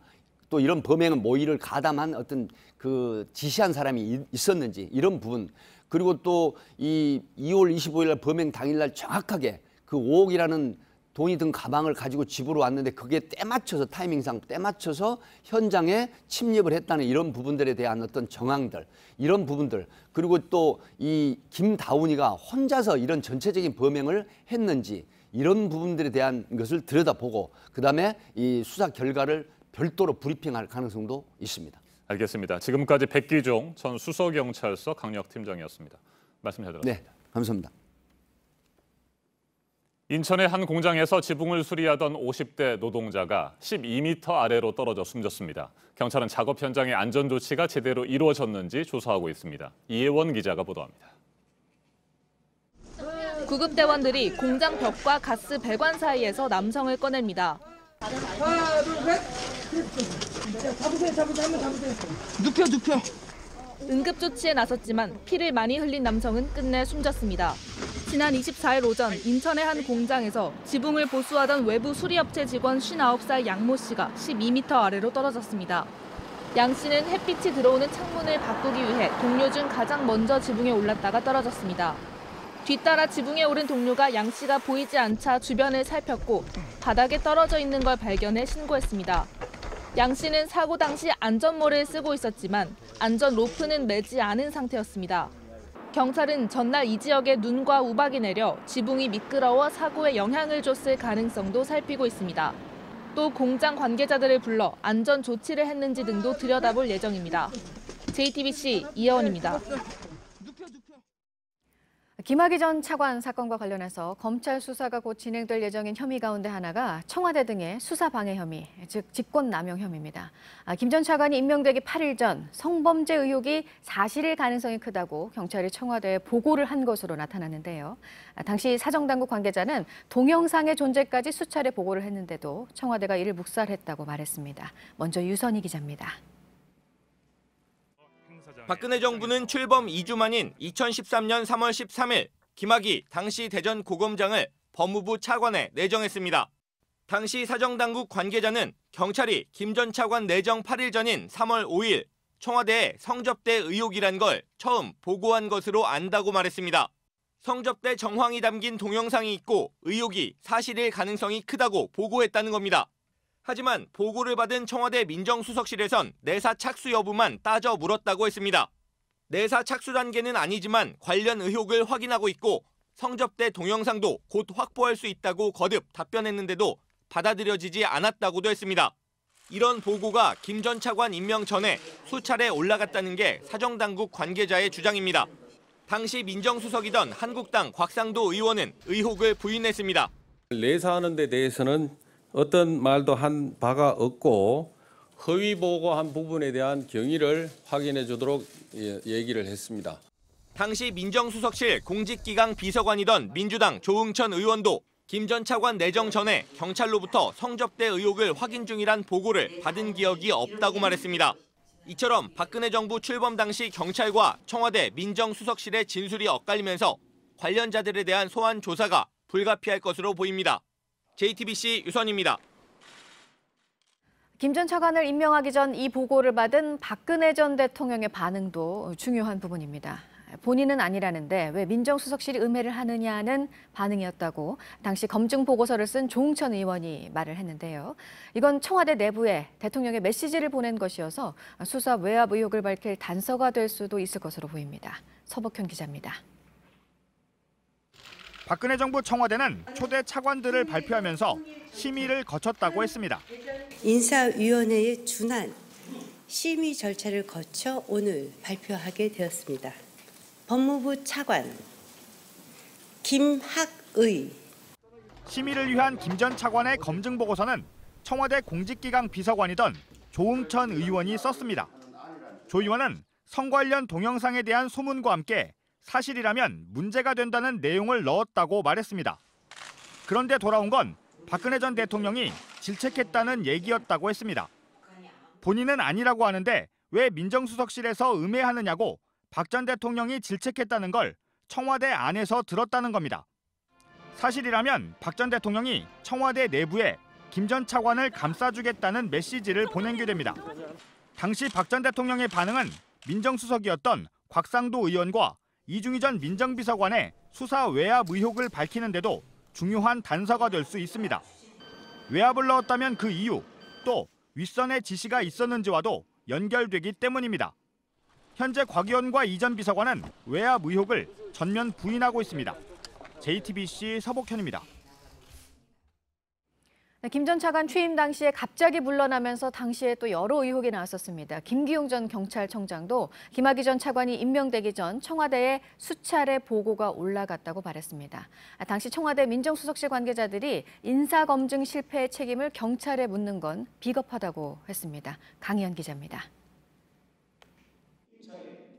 또 이런 범행 모의를 가담한 어떤 그 지시한 사람이 있었는지 이런 부분 그리고 또 이 2월 25일 날 범행 당일 날 정확하게 그 5억이라는 돈이 든 가방을 가지고 집으로 왔는데 그게 때맞춰서 타이밍상 때맞춰서 현장에 침입을 했다는 이런 부분들에 대한 어떤 정황들 이런 부분들 그리고 또 이 김다운이가 혼자서 이런 전체적인 범행을 했는지 이런 부분들에 대한 것을 들여다보고 그다음에 이 수사 결과를 별도로 브리핑할 가능성도 있습니다.
알겠습니다. 지금까지 백기종 전 수서경찰서 강력팀장이었습니다. 말씀 잘 들었습니다.
네, 감사합니다.
인천의 한 공장에서 지붕을 수리하던 50대 노동자가 12m 아래로 떨어져 숨졌습니다. 경찰은 작업 현장의 안전 조치가 제대로 이루어졌는지 조사하고 있습니다. 이혜원 기자가 보도합니다.
구급대원들이 공장 벽과 가스 배관 사이에서 남성을 꺼냅니다.
하나, 둘, 셋. 잡으세요. 눕혀.
응급조치에 나섰지만 피를 많이 흘린 남성은 끝내 숨졌습니다. 지난 24일 오전 인천의 한 공장에서 지붕을 보수하던 외부 수리업체 직원 59살 양모 씨가 12m 아래로 떨어졌습니다. 양 씨는 햇빛이 들어오는 창문을 바꾸기 위해 동료 중 가장 먼저 지붕에 올랐다가 떨어졌습니다. 뒤따라 지붕에 오른 동료가 양 씨가 보이지 않자 주변을 살폈고 바닥에 떨어져 있는 걸 발견해 신고했습니다. 양 씨는 사고 당시 안전모를 쓰고 있었지만 안전 로프는 매지 않은 상태였습니다. 경찰은 전날 이 지역에 눈과 우박이 내려 지붕이 미끄러워 사고에 영향을 줬을 가능성도 살피고 있습니다. 또 공장 관계자들을 불러 안전 조치를 했는지 등도 들여다볼 예정입니다. JTBC 이혜원입니다.
김학의 전 차관 사건과 관련해서 검찰 수사가 곧 진행될 예정인 혐의 가운데 하나가 청와대 등의 수사 방해 혐의, 즉 직권남용 혐의입니다. 김 전 차관이 임명되기 8일 전 성범죄 의혹이 사실일 가능성이 크다고 경찰이 청와대에 보고를 한 것으로 나타났는데요. 당시 사정당국 관계자는 동영상의 존재까지 수차례 보고를 했는데도 청와대가 이를 묵살했다고 말했습니다. 먼저 유선희 기자입니다.
박근혜 정부는 출범 2주 만인 2013년 3월 13일 김학의 당시 대전 고검장을 법무부 차관에 내정했습니다. 당시 사정당국 관계자는 경찰이 김 전 차관 내정 8일 전인 3월 5일 청와대에 성접대 의혹이란 걸 처음 보고한 것으로 안다고 말했습니다. 성접대 정황이 담긴 동영상이 있고 의혹이 사실일 가능성이 크다고 보고했다는 겁니다. 하지만 보고를 받은 청와대 민정수석실에선 내사 착수 여부만 따져 물었다고 했습니다. 내사 착수 단계는 아니지만 관련 의혹을 확인하고 있고 성접대 동영상도 곧 확보할 수 있다고 거듭 답변했는데도 받아들여지지 않았다고도 했습니다. 이런 보고가 김 전 차관 임명 전에 수차례 올라갔다는 게 사정당국 관계자의 주장입니다. 당시 민정수석이던 한국당 곽상도 의원은 의혹을 부인했습니다.
내사하는 데 대해서는 어떤 말도 한 바가 없고 허위 보고한 부분에 대한 경위를 확인해 주도록 얘기를 했습니다.
당시 민정수석실 공직기강 비서관이던 민주당 조응천 의원도 김 전 차관 내정 전에 경찰로부터 성접대 의혹을 확인 중이란 보고를 받은 기억이 없다고 말했습니다. 이처럼 박근혜 정부 출범 당시 경찰과 청와대 민정수석실의 진술이 엇갈리면서 관련자들에 대한 소환 조사가 불가피할 것으로 보입니다. JTBC 유선입니다.
김 전 차관을 임명하기 전 이 보고를 받은 박근혜 전 대통령의 반응도 중요한 부분입니다. 본인은 아니라는데 왜 민정수석실이 음해를 하느냐는 반응이었다고 당시 검증 보고서를 쓴 조응천 의원이 말을 했는데요. 이건 청와대 내부에 대통령의 메시지를 보낸 것이어서 수사 외압 의혹을 밝힐 단서가 될 수도 있을 것으로 보입니다. 서복현 기자입니다.
박근혜 정부 청와대는 초대 차관들을 발표하면서 심의를 거쳤다고 했습니다.
인사위원회에 준한 심의 절차를 거쳐 오늘 발표하게 되었습니다. 법무부 차관 김학의.
심의를 위한 김 전 차관의 검증 보고서는 청와대 공직기강 비서관이던 조응천 의원이 썼습니다. 조 의원은 성 관련 동영상에 대한 소문과 함께 사실이라면 문제가 된다는 내용을 넣었다고 말했습니다. 그런데 돌아온 건 박근혜 전 대통령이 질책했다는 얘기였다고 했습니다. 본인은 아니라고 하는데 왜 민정수석실에서 음해하느냐고 박 전 대통령이 질책했다는 걸 청와대 안에서 들었다는 겁니다. 사실이라면 박 전 대통령이 청와대 내부에 김 전 차관을 감싸주겠다는 메시지를 보낸 게 됩니다. 당시 박 전 대통령의 반응은 민정수석이었던 곽상도 의원과 이중희 전 민정비서관의 수사 외압 의혹을 밝히는데도 중요한 단서가 될 수 있습니다. 외압을 넣었다면 그 이유, 또 윗선의 지시가 있었는지와도 연결되기 때문입니다. 현재 곽 의원과 이 전 비서관은 외압 의혹을 전면 부인하고 있습니다. JTBC 서복현입니다.
김 전 차관 취임 당시에 갑자기 물러나면서 당시에 또 여러 의혹이 나왔었습니다. 김기용 전 경찰청장도 김학의 전 차관이 임명되기 전 청와대에 수차례 보고가 올라갔다고 말했습니다. 당시 청와대 민정수석실 관계자들이 인사검증 실패의 책임을 경찰에 묻는 건 비겁하다고 했습니다. 강희연 기자입니다.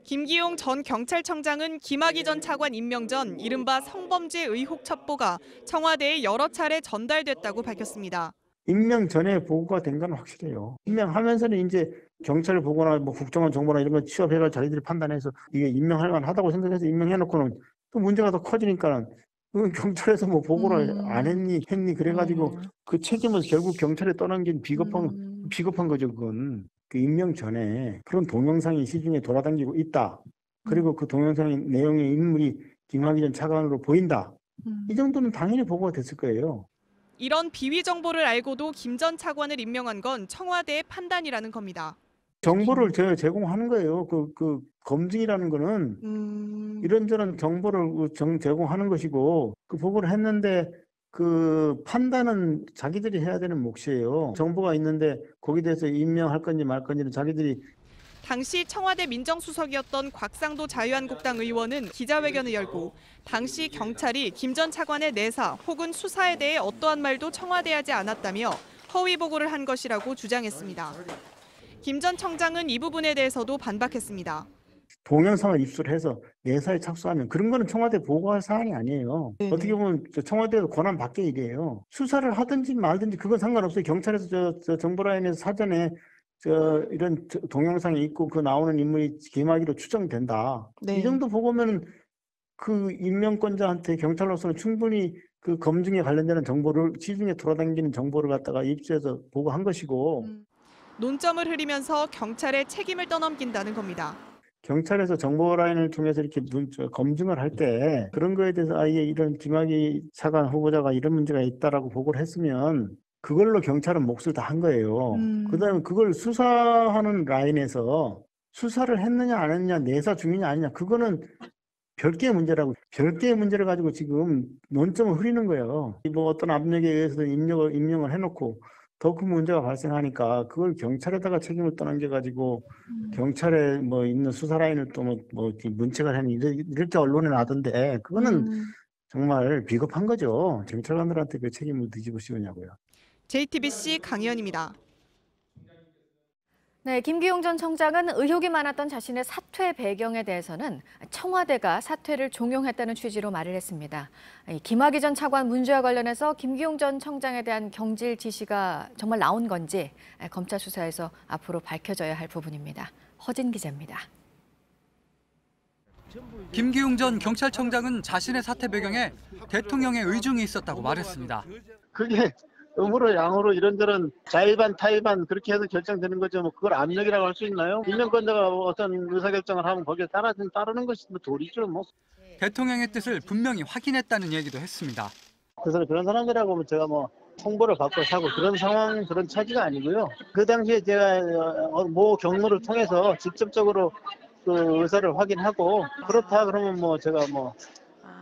김기용 전 경찰청장은 김학의 전 차관 임명 전 이른바 성범죄 의혹 첩보가 청와대에 여러 차례 전달됐다고 밝혔습니다.
임명 전에 보고가 된 건 확실해요. 임명하면서는 이제 경찰 보고나 뭐 국정원 정보나 이런 거 취업해가 자기들이 판단해서 이게 임명할 만하다고 생각해서 임명해놓고는 또 문제가 더 커지니까 경찰에서 뭐 보고를 안 했니 그래가지고 그 책임을 결국 경찰에 떠넘긴 비겁한 거죠. 그건 그 임명 전에 그런 동영상이 시중에 돌아다니고 있다. 그리고 그 동영상의 내용의 인물이 김학의 전 차관으로 보인다. 이 정도는 당연히 보고가 됐을 거예요.
이런 비위 정보를 알고도 김 전 차관을 임명한 건 청와대의 판단이라는 겁니다.
정보를 제공하는 거예요. 그 검증이라는 거는 이런저런 정보를 제공하는 것이고 그 보고를 했는데 그 판단은 자기들이 해야 되는 몫이에요. 정보가 있는데 거기에 대해서 임명할 건지 말 건지는 자기들이.
당시 청와대 민정수석이었던 곽상도 자유한국당 의원은 기자회견을 열고 당시 경찰이 김 전 차관의 내사 혹은 수사에 대해 어떠한 말도 청와대에 하지 않았다며 허위 보고를 한 것이라고 주장했습니다. 김 전 청장은 이 부분에 대해서도 반박했습니다.
동영상을 입수해서 내사에 착수하면 그런 거는 청와대 보고할 사안이 아니에요. 네네. 어떻게 보면 청와대에서 권한 밖의 일이에요. 수사를 하든지 말든지 그건 상관없어요. 경찰에서 저 정보라인에서 사전에 이런 동영상이 있고 그 나오는 인물이 김학의로 추정된다. 네. 이 정도 보고면 그 임명권자한테 경찰로서는 충분히 그 검증에 관련되는 정보를 시중에 돌아다니는 정보를 갖다가 입수해서 보고한 것이고.
논점을 흐리면서 경찰에 책임을 떠넘긴다는 겁니다.
경찰에서 정보 라인을 통해서 이렇게 검증을 할 때 그런 거에 대해서 아예 이런 김학의 차관 후보자가 이런 문제가 있다라고 보고를 했으면 그걸로 경찰은 몫을 다 한 거예요. 그다음에 그걸 수사하는 라인에서 수사를 했느냐 안 했느냐 내사 중이냐 아니냐 그거는 별개의 문제라고 별개의 문제를 가지고 지금 논점을 흐리는 거예요. 뭐 어떤 압력에 의해서 임명을 해놓고 더 큰 문제가 발생하니까 그걸 경찰에다가 책임을 떠넘겨가지고 경찰에 뭐 있는 수사 라인을 또 뭐 문책을 하는 이렇게 언론에 나던데 그거는 정말 비겁한 거죠. 경찰관들한테 그 책임을 뒤집어 씌우냐고요.
JTBC 강희연입니다.
네, 김기용 전 청장은 의혹이 많았던 자신의 사퇴 배경에 대해서는 청와대가 사퇴를 종용했다는 취지로 말을 했습니다. 김학의 전 차관 문제와 관련해서 김기용 전 청장에 대한 경질 지시가 정말 나온 건지 검찰 수사에서 앞으로 밝혀져야 할 부분입니다. 허진 기자입니다.
김기용 전 경찰청장은 자신의 사퇴 배경에 대통령의 의중이 있었다고 말했습니다.
그게 음으로 양으로 이런저런 자의반 타의반 그렇게 해서 결정되는 거죠. 뭐 그걸 압력이라고 할 수 있나요? 임명권자가 어떤 의사결정을 하면 거기에 따르는 것이 뭐 도리죠. 뭐.
대통령의 뜻을 분명히 확인했다는 얘기도 했습니다.
그래서 그런 사람들하고 제가 뭐 홍보를 받고 사고 그런 상황 그런 차지가 아니고요. 그 당시에 제가 모 경로를 통해서 직접적으로 그 의사를 확인하고 그렇다 그러면 뭐 제가 뭐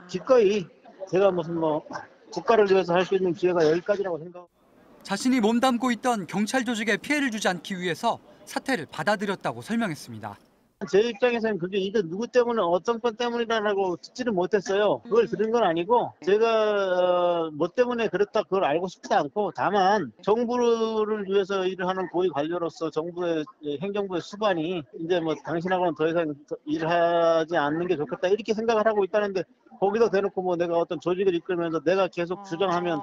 기꺼이 제가 무슨 뭐 국가를 위해서 할 수 있는 기회가 여기까지라고 생각합니다.
자신이 몸담고 있던 경찰 조직에 피해를 주지 않기 위해서 사퇴를 받아들였다고 설명했습니다.
제 입장에서는 그게 이거 누구 때문에 어떤 건 때문이라고 듣지를 못했어요. 그걸 들은 건 아니고 제가 뭐 때문에 그랬다 그걸 알고 싶지 않고 다만 정부를 위해서 일을 하는 고위 관료로서 정부의 행정부의 수반이 이제 뭐 당신하고는 더 이상 일하지 않는 게 좋겠다 이렇게 생각을 하고 있다는데 거기다 대놓고 뭐 내가 어떤 조직을 이끌면서 내가 계속 주장하면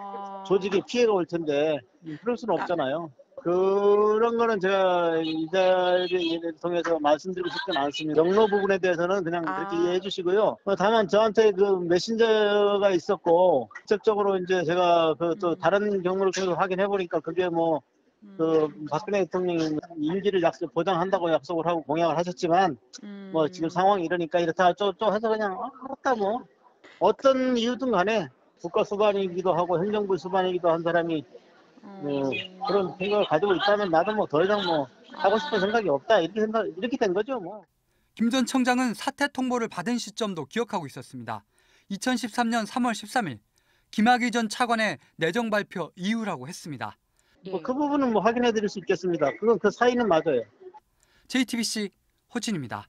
조직에 피해가 올 텐데 그럴 수는 없잖아요. 그런 거는 제가 이 자리를 통해서 말씀드리고 싶지는 않습니다. 경로 부분에 대해서는 그냥 그렇게 이해해 주시고요. 다만 저한테 그 메신저가 있었고 직접적으로 이제 제가 그 또 다른 경로를 통해서 확인해 보니까 그게 뭐 그 박근혜 대통령이 임기를 보장한다고 약속을 하고 공약을 하셨지만 뭐 지금 상황이 이러니까 이렇다 좀 해서 그냥 그렇다 뭐 어떤 이유든 간에 국가 수반이기도 하고 행정부 수반이기도 한 사람이 그런 생각을 가지고 있다면 나도 뭐 더 이상 뭐 하고 싶은 생각이 없다 이렇게 된 거죠 뭐.
김 전 청장은 사퇴 통보를 받은 시점도 기억하고 있었습니다. 2013년 3월 13일 김학의 전 차관의 내정 발표 이후라고 했습니다.
뭐 그 부분은 뭐 확인해 드릴 수 있겠습니다. 그건 그 사이는 맞아요.
JTBC 허진입니다.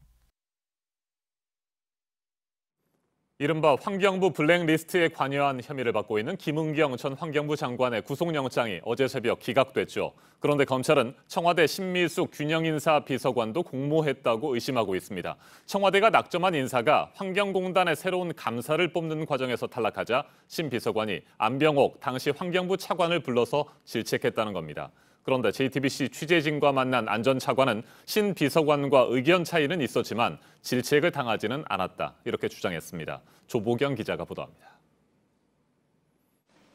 이른바 환경부 블랙리스트에 관여한 혐의를 받고 있는 김은경 전 환경부 장관의 구속영장이 어제 새벽 기각됐죠. 그런데 검찰은 청와대 신미숙 균형인사 비서관도 공모했다고 의심하고 있습니다. 청와대가 낙점한 인사가 환경공단의 새로운 감사를 뽑는 과정에서 탈락하자 신 비서관이 안병옥 당시 환경부 차관을 불러서 질책했다는 겁니다. 그런데 JTBC 취재진과 만난 안 전 차관은 신 비서관과 의견 차이는 있었지만 질책을 당하지는 않았다. 이렇게 주장했습니다. 조보경 기자가 보도합니다.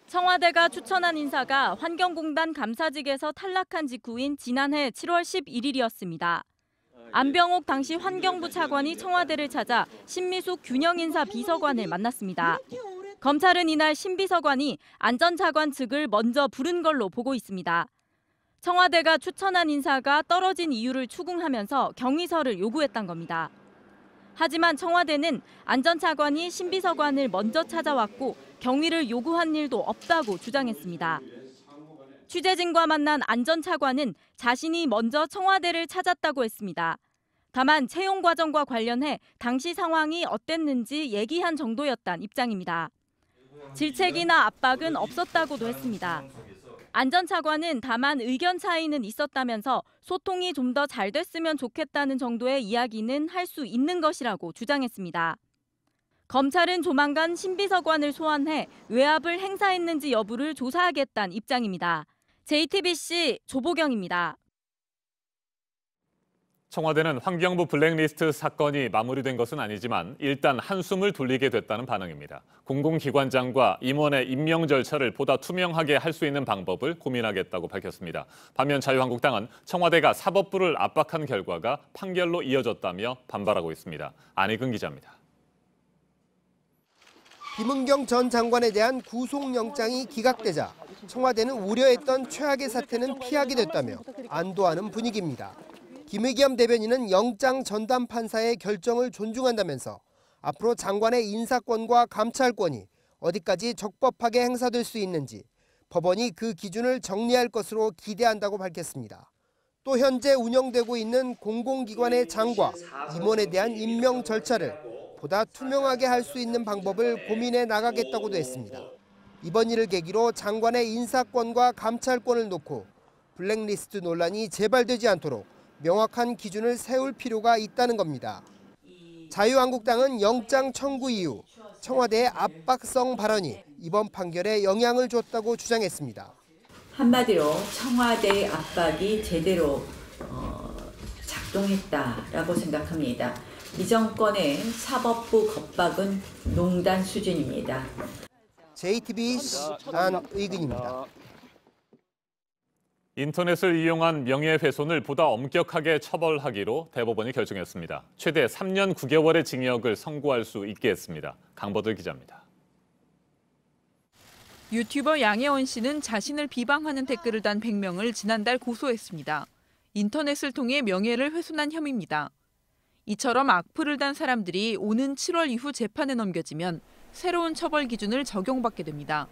청와대가 추천한 인사가 환경공단 감사직에서 탈락한 직후인 지난해 7월 11일이었습니다. 안병옥 당시 환경부 차관이 청와대를 찾아 신미숙 균형인사 비서관을 만났습니다. 검찰은 이날 신 비서관이 안 전 차관 측을 먼저 부른 걸로 보고 있습니다. 청와대가 추천한 인사가 떨어진 이유를 추궁하면서 경위서를 요구했던 겁니다. 하지만 청와대는 안 전 차관이 신 비서관을 먼저 찾아왔고 경위를 요구한 일도 없다고 주장했습니다. 취재진과 만난 안 전 차관은 자신이 먼저 청와대를 찾았다고 했습니다. 다만 채용 과정과 관련해 당시 상황이 어땠는지 얘기한 정도였단 입장입니다. 질책이나 압박은 없었다고도 했습니다. 안 전 차관은 다만 의견 차이는 있었다면서 소통이 좀 더 잘 됐으면 좋겠다는 정도의 이야기는 할 수 있는 것이라고 주장했습니다. 검찰은 조만간 신비서관을 소환해 외압을 행사했는지 여부를 조사하겠다는 입장입니다. JTBC 조보경입니다.
청와대는 환경부 블랙리스트 사건이 마무리된 것은 아니지만 일단 한숨을 돌리게 됐다는 반응입니다. 공공기관장과 임원의 임명 절차를 보다 투명하게 할 수 있는 방법을 고민하겠다고 밝혔습니다. 반면 자유한국당은 청와대가 사법부를 압박한 결과가 판결로 이어졌다며 반발하고 있습니다. 안희근 기자입니다.
김은경 전 장관에 대한 구속영장이 기각되자 청와대는 우려했던 최악의 사태는 피하게 됐다며 안도하는 분위기입니다. 김의겸 대변인은 영장 전담 판사의 결정을 존중한다면서 앞으로 장관의 인사권과 감찰권이 어디까지 적법하게 행사될 수 있는지 법원이 그 기준을 정리할 것으로 기대한다고 밝혔습니다. 또 현재 운영되고 있는 공공기관의 장과 임원에 대한 임명 절차를 보다 투명하게 할 수 있는 방법을 고민해 나가겠다고도 했습니다. 이번 일을 계기로 장관의 인사권과 감찰권을 놓고 블랙리스트 논란이 재발되지 않도록 명확한 기준을 세울 필요가 있다는 겁니다. 자유한국당은 영장 청구 이후 청와대의 압박성 발언이 이번 판결에 영향을 줬다고 주장했습니다.
한마디로 청와대의 압박이 제대로 작동했다라고 생각합니다. 이 정권의 사법부 겁박은 농단 수준입니다.
JTBC 안의근입니다.
인터넷을 이용한 명예훼손을 보다 엄격하게 처벌하기로 대법원이 결정했습니다. 최대 3년 9개월의 징역을 선고할 수 있게 했습니다. 강버들 기자입니다.
유튜버 양혜원 씨는 자신을 비방하는 댓글을 단 100명을 지난달 고소했습니다. 인터넷을 통해 명예를 훼손한 혐의입니다. 이처럼 악플을 단 사람들이 오는 7월 이후 재판에 넘겨지면 새로운 처벌 기준을 적용받게 됩니다.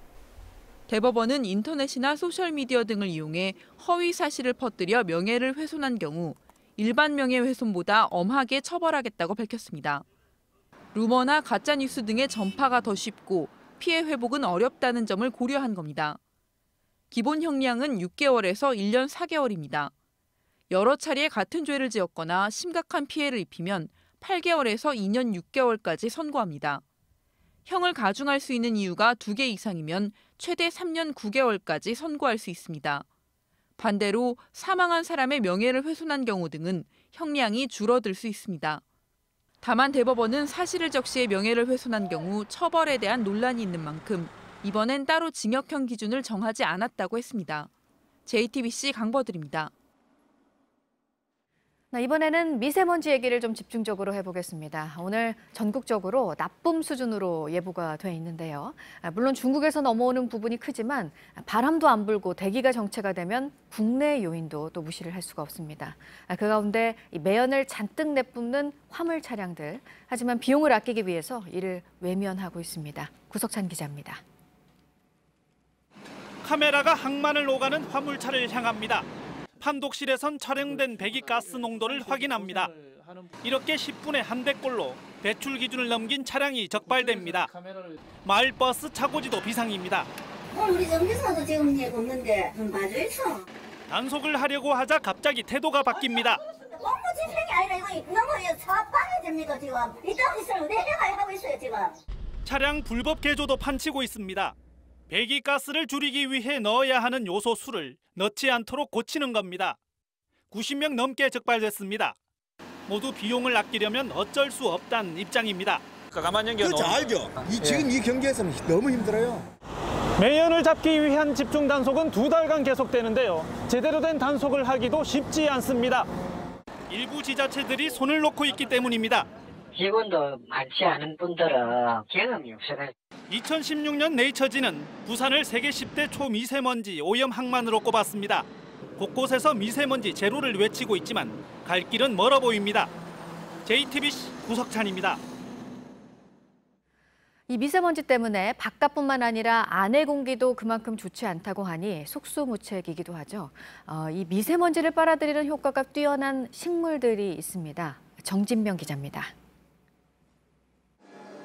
대법원은 인터넷이나 소셜미디어 등을 이용해 허위 사실을 퍼뜨려 명예를 훼손한 경우 일반 명예훼손보다 엄하게 처벌하겠다고 밝혔습니다. 루머나 가짜뉴스 등의 전파가 더 쉽고 피해 회복은 어렵다는 점을 고려한 겁니다. 기본 형량은 6개월에서 1년 4개월입니다. 여러 차례 같은 죄를 지었거나 심각한 피해를 입히면 8개월에서 2년 6개월까지 선고합니다. 형을 가중할 수 있는 이유가 2개 이상이면 최대 3년 9개월까지 선고할 수 있습니다. 반대로 사망한 사람의 명예를 훼손한 경우 등은 형량이 줄어들 수 있습니다. 다만 대법원은 사실을 적시해 명예를 훼손한 경우 처벌에 대한 논란이 있는 만큼 이번엔 따로 징역형 기준을 정하지 않았다고 했습니다. JTBC 강버들입니다.
이번에는 미세먼지 얘기를 좀 집중적으로 해보겠습니다. 오늘 전국적으로 나쁨 수준으로 예보가 돼 있는데요. 물론 중국에서 넘어오는 부분이 크지만 바람도 안 불고 대기가 정체가 되면 국내 요인도 또 무시를 할 수가 없습니다. 그 가운데 매연을 잔뜩 내뿜는 화물 차량들. 하지만 비용을 아끼기 위해서 이를 외면하고 있습니다. 구석찬 기자입니다.
카메라가 항만을 오가는 화물차를 향합니다. 판독실에선 촬영된 배기가스 농도를 확인합니다. 이렇게 10분에 한 대꼴로 배출 기준을 넘긴 차량이 적발됩니다. 마을버스 차고지도 비상입니다.
우리 정비사도 지금 일 없는데 좀 봐주이소.
단속을 하려고 하자 갑자기 태도가 바뀝니다.
업무 집행이 아니라 이거 너무 사업방해 됩니까 지금. 이따위 있으면 내 해가 하고 있어요 지금.
차량 불법 개조도 판치고 있습니다. 배기가스를 줄이기 위해 넣어야 하는 요소 수를 넣지 않도록 고치는 겁니다. 90명 넘게 적발됐습니다. 모두 비용을 아끼려면 어쩔 수 없다는 입장입니다.
그렇죠, 알죠. 지금 이 경기에서는 너무 힘들어요.
매연을 잡기 위한 집중 단속은 2달간 계속되는데요. 제대로 된 단속을 하기도 쉽지 않습니다. 일부 지자체들이 손을 놓고 있기 때문입니다.
직원도 많지 않은 분들은 경험이 없어가지고.
2016년 네이처지는 부산을 세계 10대 초미세먼지 오염 항만으로 꼽았습니다. 곳곳에서 미세먼지 제로를 외치고 있지만 갈 길은 멀어 보입니다. JTBC 구석찬입니다.
이 미세먼지 때문에 바깥뿐만 아니라 안의 공기도 그만큼 좋지 않다고 하니 속수무책이기도 하죠. 이 미세먼지를 빨아들이는 효과가 뛰어난 식물들이 있습니다. 정진명 기자입니다.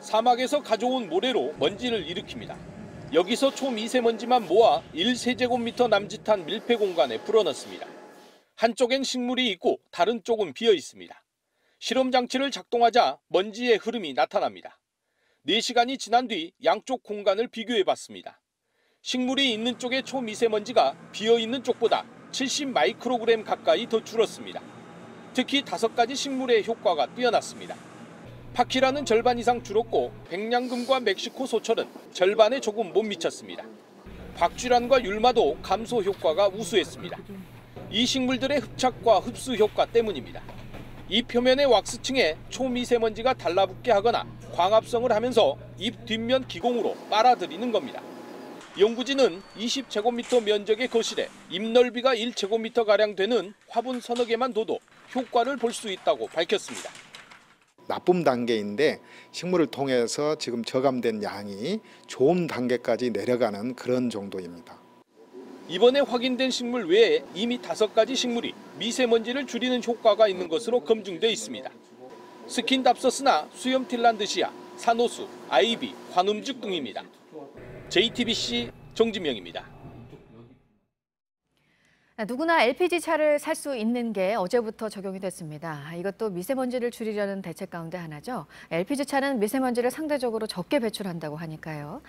사막에서 가져온 모래로 먼지를 일으킵니다. 여기서 초미세먼지만 모아 1세제곱미터 남짓한 밀폐 공간에 불어넣습니다. 한쪽엔 식물이 있고 다른 쪽은 비어 있습니다. 실험 장치를 작동하자 먼지의 흐름이 나타납니다. 4시간이 지난 뒤 양쪽 공간을 비교해 봤습니다. 식물이 있는 쪽의 초미세먼지가 비어 있는 쪽보다 70 마이크로그램 가까이 더 줄었습니다. 특히 5가지 식물의 효과가 뛰어났습니다. 파키라는 절반 이상 줄었고 백냥금과 멕시코 소철은 절반에 조금 못 미쳤습니다. 박쥐란과 율마도 감소 효과가 우수했습니다. 이 식물들의 흡착과 흡수 효과 때문입니다. 이 표면의 왁스층에 초미세먼지가 달라붙게 하거나 광합성을 하면서 잎 뒷면 기공으로 빨아들이는 겁니다. 연구진은 20제곱미터 면적의 거실에 잎 넓이가 1제곱미터가량 되는 화분 서너 개만 둬도 효과를 볼 수 있다고 밝혔습니다.
나쁨 단계인데 식물을 통해서 지금 저감된 양이 좋은 단계까지 내려가는 그런 정도입니다.
이번에 확인된 식물 외에 이미 5가지 식물이 미세먼지를 줄이는 효과가 있는 것으로 검증돼 있습니다. 스킨답서스나 수염틸란드시아, 산호수, 아이비, 관음죽 등입니다. JTBC 정진명입니다.
누구나 LPG 차를 살 수 있는 게 어제부터 적용이 됐습니다. 이것도 미세먼지를 줄이려는 대책 가운데 하나죠. LPG 차는 미세먼지를 상대적으로 적게 배출한다고 하니까요.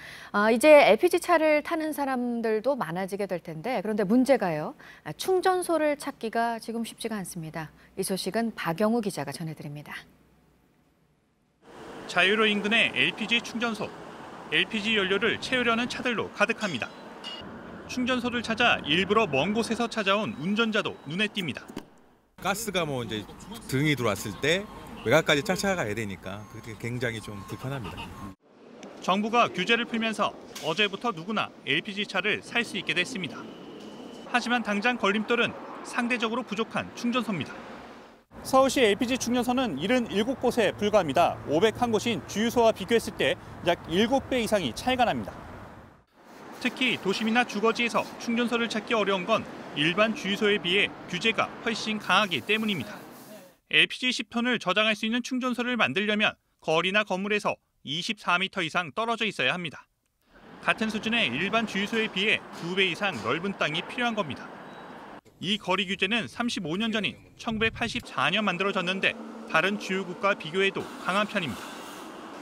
이제 LPG 차를 타는 사람들도 많아지게 될 텐데 그런데 문제가요. 충전소를 찾기가 지금 쉽지가 않습니다. 이 소식은 박영우 기자가 전해드립니다.
자유로 인근의 LPG 충전소. LPG 연료를 채우려는 차들로 가득합니다. 충전소를 찾아 일부러 먼 곳에서 찾아온 운전자도 눈에 띕니다.
가스가 이제 등이 들어왔을 때 외곽까지 쫓아가야 되니까 그게 굉장히 좀 불편합니다.
정부가 규제를 풀면서 어제부터 누구나 LPG 차를 살 수 있게 됐습니다. 하지만 당장 걸림돌은 상대적으로 부족한 충전소입니다. 서울시 LPG 충전소는 77곳에 불과합니다. 501곳인 주유소와 비교했을 때 약 7배 이상이 차이가 납니다. 특히 도심이나 주거지에서 충전소를 찾기 어려운 건 일반 주유소에 비해 규제가 훨씬 강하기 때문입니다. LPG 10톤을 저장할 수 있는 충전소를 만들려면 거리나 건물에서 24m 이상 떨어져 있어야 합니다. 같은 수준의 일반 주유소에 비해 2배 이상 넓은 땅이 필요한 겁니다. 이 거리 규제는 35년 전인 1984년 만들어졌는데 다른 주요 국가와 비교해도 강한 편입니다.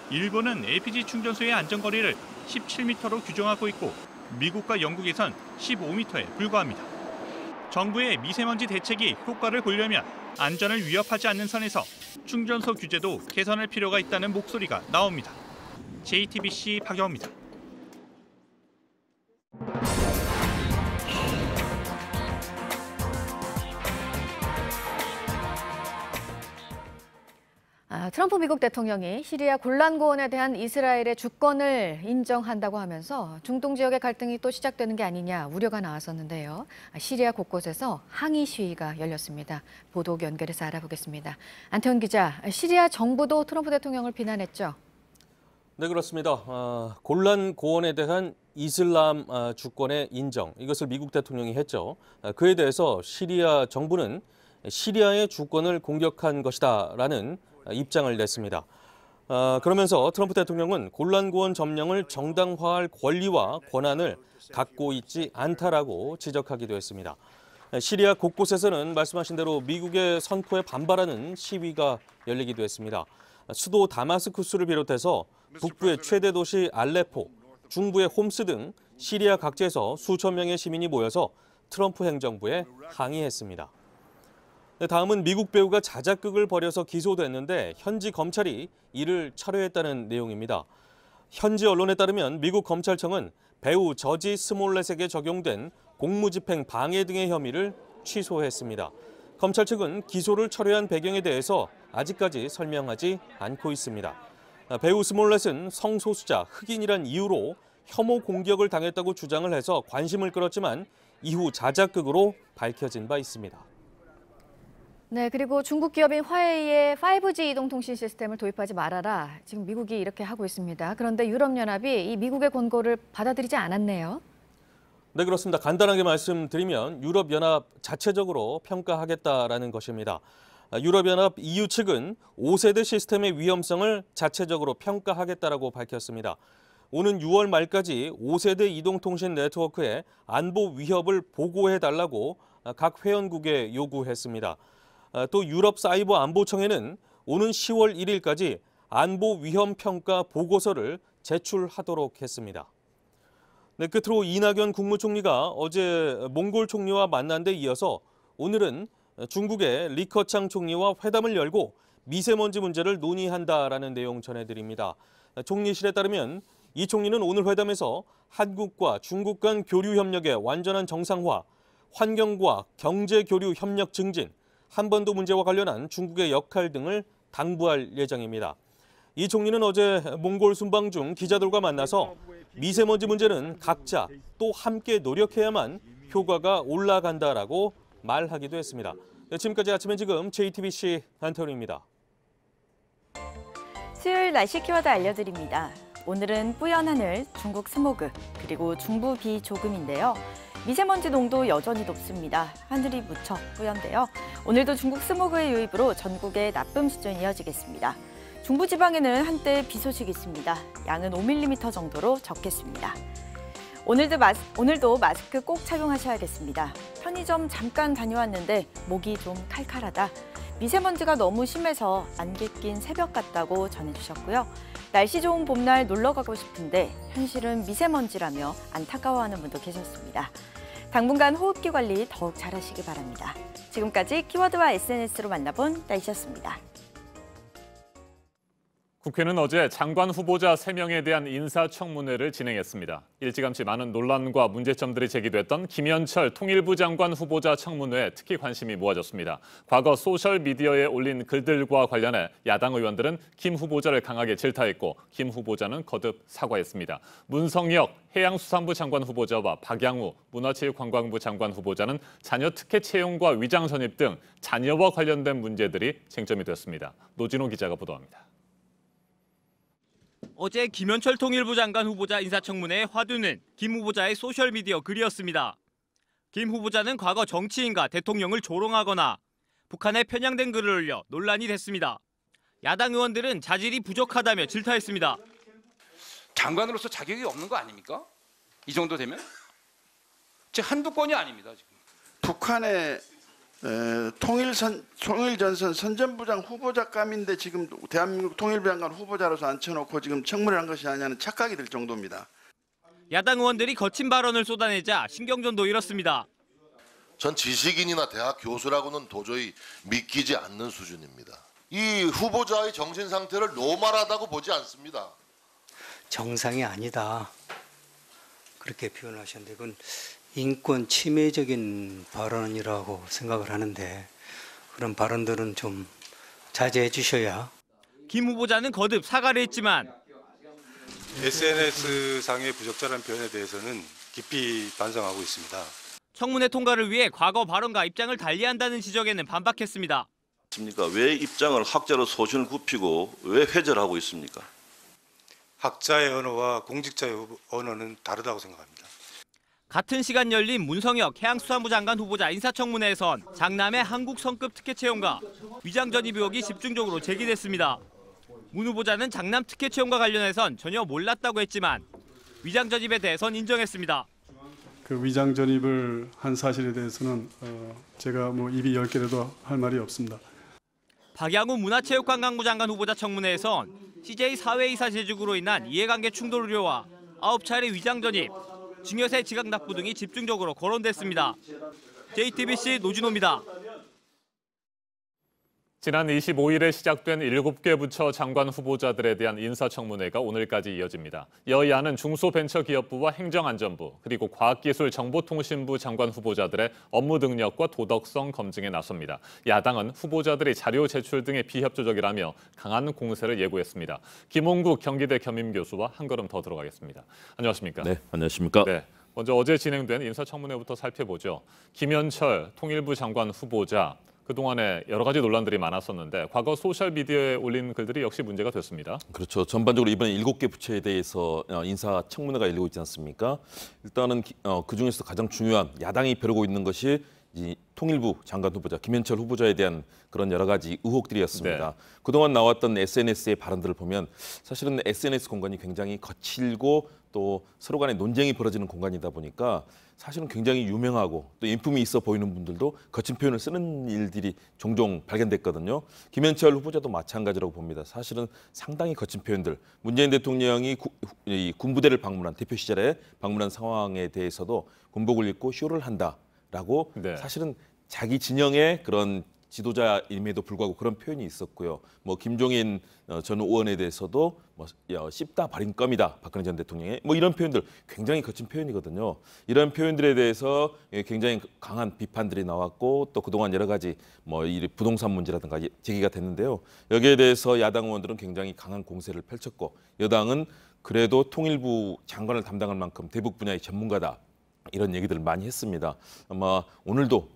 일본은 LPG 충전소의 안전거리를 17m로 규정하고 있고 미국과 영국에선 15m에 불과합니다. 정부의 미세먼지 대책이 효과를 보려면 안전을 위협하지 않는 선에서 충전소 규제도 개선할 필요가 있다는 목소리가 나옵니다. JTBC 박영우입니다.
트럼프 미국 대통령이 시리아 골란 고원에 대한 이스라엘의 주권을 인정한다고 하면서 중동 지역의 갈등이 또 시작되는 게 아니냐 우려가 나왔었는데요. 시리아 곳곳에서 항의 시위가 열렸습니다. 보도 연결해서 알아보겠습니다. 안태훈 기자, 시리아 정부도 트럼프 대통령을 비난했죠?
네, 그렇습니다. 골란 고원에 대한 이슬람 주권의 인정, 이것을 미국 대통령이 했죠. 그에 대해서 시리아 정부는 시리아의 주권을 공격한 것이다라는 입장을 냈습니다. 그러면서 트럼프 대통령은 곤란구원 점령을 정당화할 권리와 권한을 갖고 있지 않다라고 지적하기도 했습니다. 시리아 곳곳에서는 말씀하신 대로 미국의 선포에 반발하는 시위가 열리기도 했습니다. 수도 다마스쿠스를 비롯해서 북부의 최대 도시 알레포, 중부의 홈스 등 시리아 각지에서 수천 명의 시민이 모여서 트럼프 행정부에 항의했습니다. 다음은 미국 배우가 자작극을 벌여서 기소됐는데 현지 검찰이 이를 철회했다는 내용입니다. 현지 언론에 따르면 미국 검찰청은 배우 저지 스몰렛에게 적용된 공무집행 방해 등의 혐의를 취소했습니다. 검찰 측은 기소를 철회한 배경에 대해서 아직까지 설명하지 않고 있습니다. 배우 스몰렛은 성소수자, 흑인이란 이유로 혐오 공격을 당했다고 주장을 해서 관심을 끌었지만 이후 자작극으로 밝혀진 바 있습니다.
네, 그리고 중국 기업인 화웨이의 5G 이동통신 시스템을 도입하지 말아라. 지금 미국이 이렇게 하고 있습니다. 그런데 유럽연합이 이 미국의 권고를 받아들이지 않았네요.
네, 그렇습니다. 간단하게 말씀드리면 유럽연합 자체적으로 평가하겠다라는 것입니다. 유럽연합 EU 측은 5세대 시스템의 위험성을 자체적으로 평가하겠다라고 밝혔습니다. 오는 6월 말까지 5세대 이동통신 네트워크의 안보 위협을 보고해달라고 각 회원국에 요구했습니다. 또 유럽 사이버 안보청에는 오는 10월 1일까지 안보 위험 평가 보고서를 제출하도록 했습니다. 네, 끝으로 이낙연 국무총리가 어제 몽골 총리와 만난 데 이어서 오늘은 중국의 리커창 총리와 회담을 열고 미세먼지 문제를 논의한다라는 내용 전해드립니다. 총리실에 따르면 이 총리는 오늘 회담에서 한국과 중국 간 교류 협력의 완전한 정상화, 환경과 경제 교류 협력 증진, 한반도 문제와 관련한 중국의 역할 등을 당부할 예정입니다. 이 총리는 어제 몽골 순방 중 기자들과 만나서 미세먼지 문제는 각자 또 함께 노력해야만 효과가 올라간다라고 말하기도 했습니다. 네, 지금까지 아침엔 지금 JTBC 안태훈입니다.
수요일 날씨 키워드 알려드립니다. 오늘은 뿌연 하늘, 중국 스모그, 그리고 중부 비 조금인데요. 미세먼지 농도 여전히 높습니다. 하늘이 무척 뿌연데요. 오늘도 중국 스모그의 유입으로 전국에 나쁨 수준 이어지겠습니다. 중부지방에는 한때 비 소식이 있습니다. 양은 5mm 정도로 적겠습니다. 오늘도 마스크 꼭 착용하셔야겠습니다. 편의점 잠깐 다녀왔는데 목이 좀 칼칼하다. 미세먼지가 너무 심해서 안개 낀 새벽 같다고 전해주셨고요. 날씨 좋은 봄날 놀러 가고 싶은데 현실은 미세먼지라며 안타까워하는 분도 계셨습니다. 당분간 호흡기 관리 더욱 잘하시기 바랍니다. 지금까지 키워드와 SNS로 만나본 날씨였습니다.
국회는 어제 장관 후보자 3명에 대한 인사청문회를 진행했습니다. 일찌감치 많은 논란과 문제점들이 제기됐던 김현철 통일부 장관 후보자 청문회에 특히 관심이 모아졌습니다. 과거 소셜미디어에 올린 글들과 관련해 야당 의원들은 김 후보자를 강하게 질타했고 김 후보자는 거듭 사과했습니다. 문성혁 해양수산부 장관 후보자와 박양우 문화체육관광부 장관 후보자는 자녀 특혜 채용과 위장 전입 등 자녀와 관련된 문제들이 쟁점이 됐습니다. 노진호 기자가 보도합니다.
어제 김현철 통일부 장관 후보자 인사청문회의 화두는 김 후보자의 소셜미디어 글이었습니다. 김 후보자는 과거 정치인과 대통령을 조롱하거나 북한에 편향된 글을 올려 논란이 됐습니다. 야당 의원들은 자질이 부족하다며 질타했습니다.
장관으로서 자격이 없는 거 아닙니까? 이 정도 되면? 지금 한두 건이 아닙니다. 지금.
북한의 통일전선 선전부장 후보자감인데 지금 대한민국 통일부장관 후보자로서 앉혀놓고 지금 청문회를 한 것이 아니냐는 착각이 들 정도입니다.
야당 의원들이 거친 발언을 쏟아내자 신경전도 잃었습니다.
전 지식인이나 대학 교수라고는 도저히 믿기지 않는 수준입니다. 이 후보자의 정신 상태를 노멀하다고 보지 않습니다.
정상이 아니다. 그렇게 표현하셨는데 그건 인권 침해적인 발언이라고 생각을 하는데 그런 발언들은 좀 자제해 주셔야.
김 후보자는 거듭 사과를 했지만
SNS상의 부적절한 표현에 대해서는 깊이 반성하고 있습니다.
청문회 통과를 위해 과거 발언과 입장을 달리한다는 지적에는 반박했습니다.
왜 입장을 학자로 소신을 굽히고 왜 회절하고 있습니까?
학자의 언어와 공직자의 언어는 다르다고 생각합니다.
같은 시간 열린 문성혁 해양수산부 장관 후보자 인사청문회에선 장남의 한국 성급 특혜 채용과 위장 전입 의혹이 집중적으로 제기됐습니다. 문 후보자는 장남 특혜 채용과 관련해선 전혀 몰랐다고 했지만 위장 전입에 대해선 인정했습니다.
그 위장 전입을 한 사실에 대해서는 제가 입이 10개라도 할 말이 없습니다.
박양우 문화체육관광부 장관 후보자 청문회에선 CJ 사회이사 재직으로 인한 이해관계 충돌 우려와 9차례 위장 전입, 증여세 지각 납부 등이 집중적으로 거론됐습니다. JTBC 노진호입니다.
지난 25일에 시작된 7개 부처 장관 후보자들에 대한 인사청문회가 오늘까지 이어집니다. 여야는 중소벤처기업부와 행정안전부, 그리고 과학기술정보통신부 장관 후보자들의 업무 능력과 도덕성 검증에 나섭니다. 야당은 후보자들이 자료 제출 등의 비협조적이라며 강한 공세를 예고했습니다. 김홍국 경기대 겸임교수와 한 걸음 더 들어가겠습니다. 안녕하십니까?
네, 안녕하십니까?
네. 먼저 어제 진행된 인사청문회부터 살펴보죠. 김현철 통일부 장관 후보자. 그동안에 여러 가지 논란들이 많았었는데 과거 소셜미디어에 올린 글들이 역시 문제가 됐습니다.
그렇죠. 전반적으로 이번에 7개 부처에 대해서 인사청문회가 열리고 있지 않습니까? 일단은 그중에서 가장 중요한 야당이 벼르고 있는 것이 이 통일부 장관 후보자 김현철 후보자에 대한 그런 여러 가지 의혹들이었습니다. 네. 그동안 나왔던 SNS의 발언들을 보면 사실은 SNS 공간이 굉장히 거칠고 또 서로 간에 논쟁이 벌어지는 공간이다 보니까 사실은 굉장히 유명하고 또 인품이 있어 보이는 분들도 거친 표현을 쓰는 일들이 종종 발견됐거든요. 김현철 후보자도 마찬가지라고 봅니다. 사실은 상당히 거친 표현들, 문재인 대통령이 군부대를 방문한 대표 시절에 방문한 상황에 대해서도 군복을 입고 쇼를 한다라고 네. 사실은 자기 진영의 그런 지도자임에도 불구하고 그런 표현이 있었고요. 김종인 전 의원에 대해서도 씹다 버린 껌이다. 박근혜 전 대통령의 이런 표현들 굉장히 거친 표현이거든요. 이런 표현들에 대해서 굉장히 강한 비판들이 나왔고 또 그동안 여러 가지 이 부동산 문제라든가 제기가 됐는데요. 여기에 대해서 야당 의원들은 굉장히 강한 공세를 펼쳤고 여당은 그래도 통일부 장관을 담당할 만큼 대북 분야의 전문가다. 이런 얘기들을 많이 했습니다. 아마 오늘도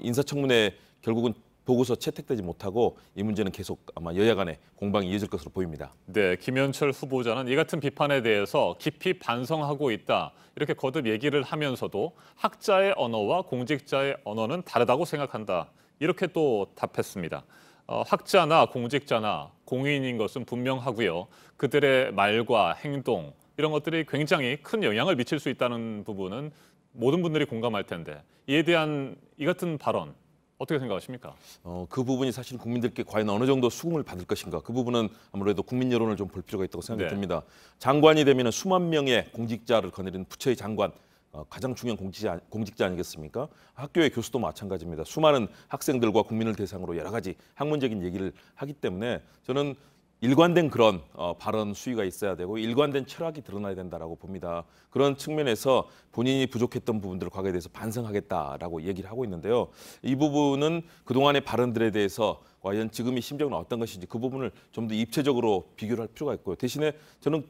인사청문회 결국은 보고서 채택되지 못하고 이 문제는 계속 아마 여야 간에 공방이 이어질 것으로 보입니다.
네, 김현철 후보자는 이 같은 비판에 대해서 깊이 반성하고 있다. 이렇게 거듭 얘기를 하면서도 학자의 언어와 공직자의 언어는 다르다고 생각한다. 이렇게 또 답했습니다. 학자나 공직자나 공인인 것은 분명하고요. 그들의 말과 행동 이런 것들이 굉장히 큰 영향을 미칠 수 있다는 부분은 모든 분들이 공감할 텐데 이에 대한 이 같은 발언 어떻게 생각하십니까?
그 부분이 사실 국민들께 과연 어느 정도 수긍을 받을 것인가 그 부분은 아무래도 국민 여론을 좀 볼 필요가 있다고 생각이 듭니다. 장관이 되면 수만 명의 공직자를 거느리는 부처의 장관 가장 중요한 공직자 아니겠습니까? 학교의 교수도 마찬가지입니다. 수많은 학생들과 국민을 대상으로 여러 가지 학문적인 얘기를 하기 때문에 저는 일관된 그런 발언 수위가 있어야 되고 일관된 철학이 드러나야 된다라고 봅니다. 그런 측면에서 본인이 부족했던 부분들을 과거에 대해서 반성하겠다라고 얘기를 하고 있는데요. 이 부분은 그동안의 발언들에 대해서 과연 지금의 심정은 어떤 것인지 그 부분을 좀 더 입체적으로 비교를 할 필요가 있고요. 대신에 저는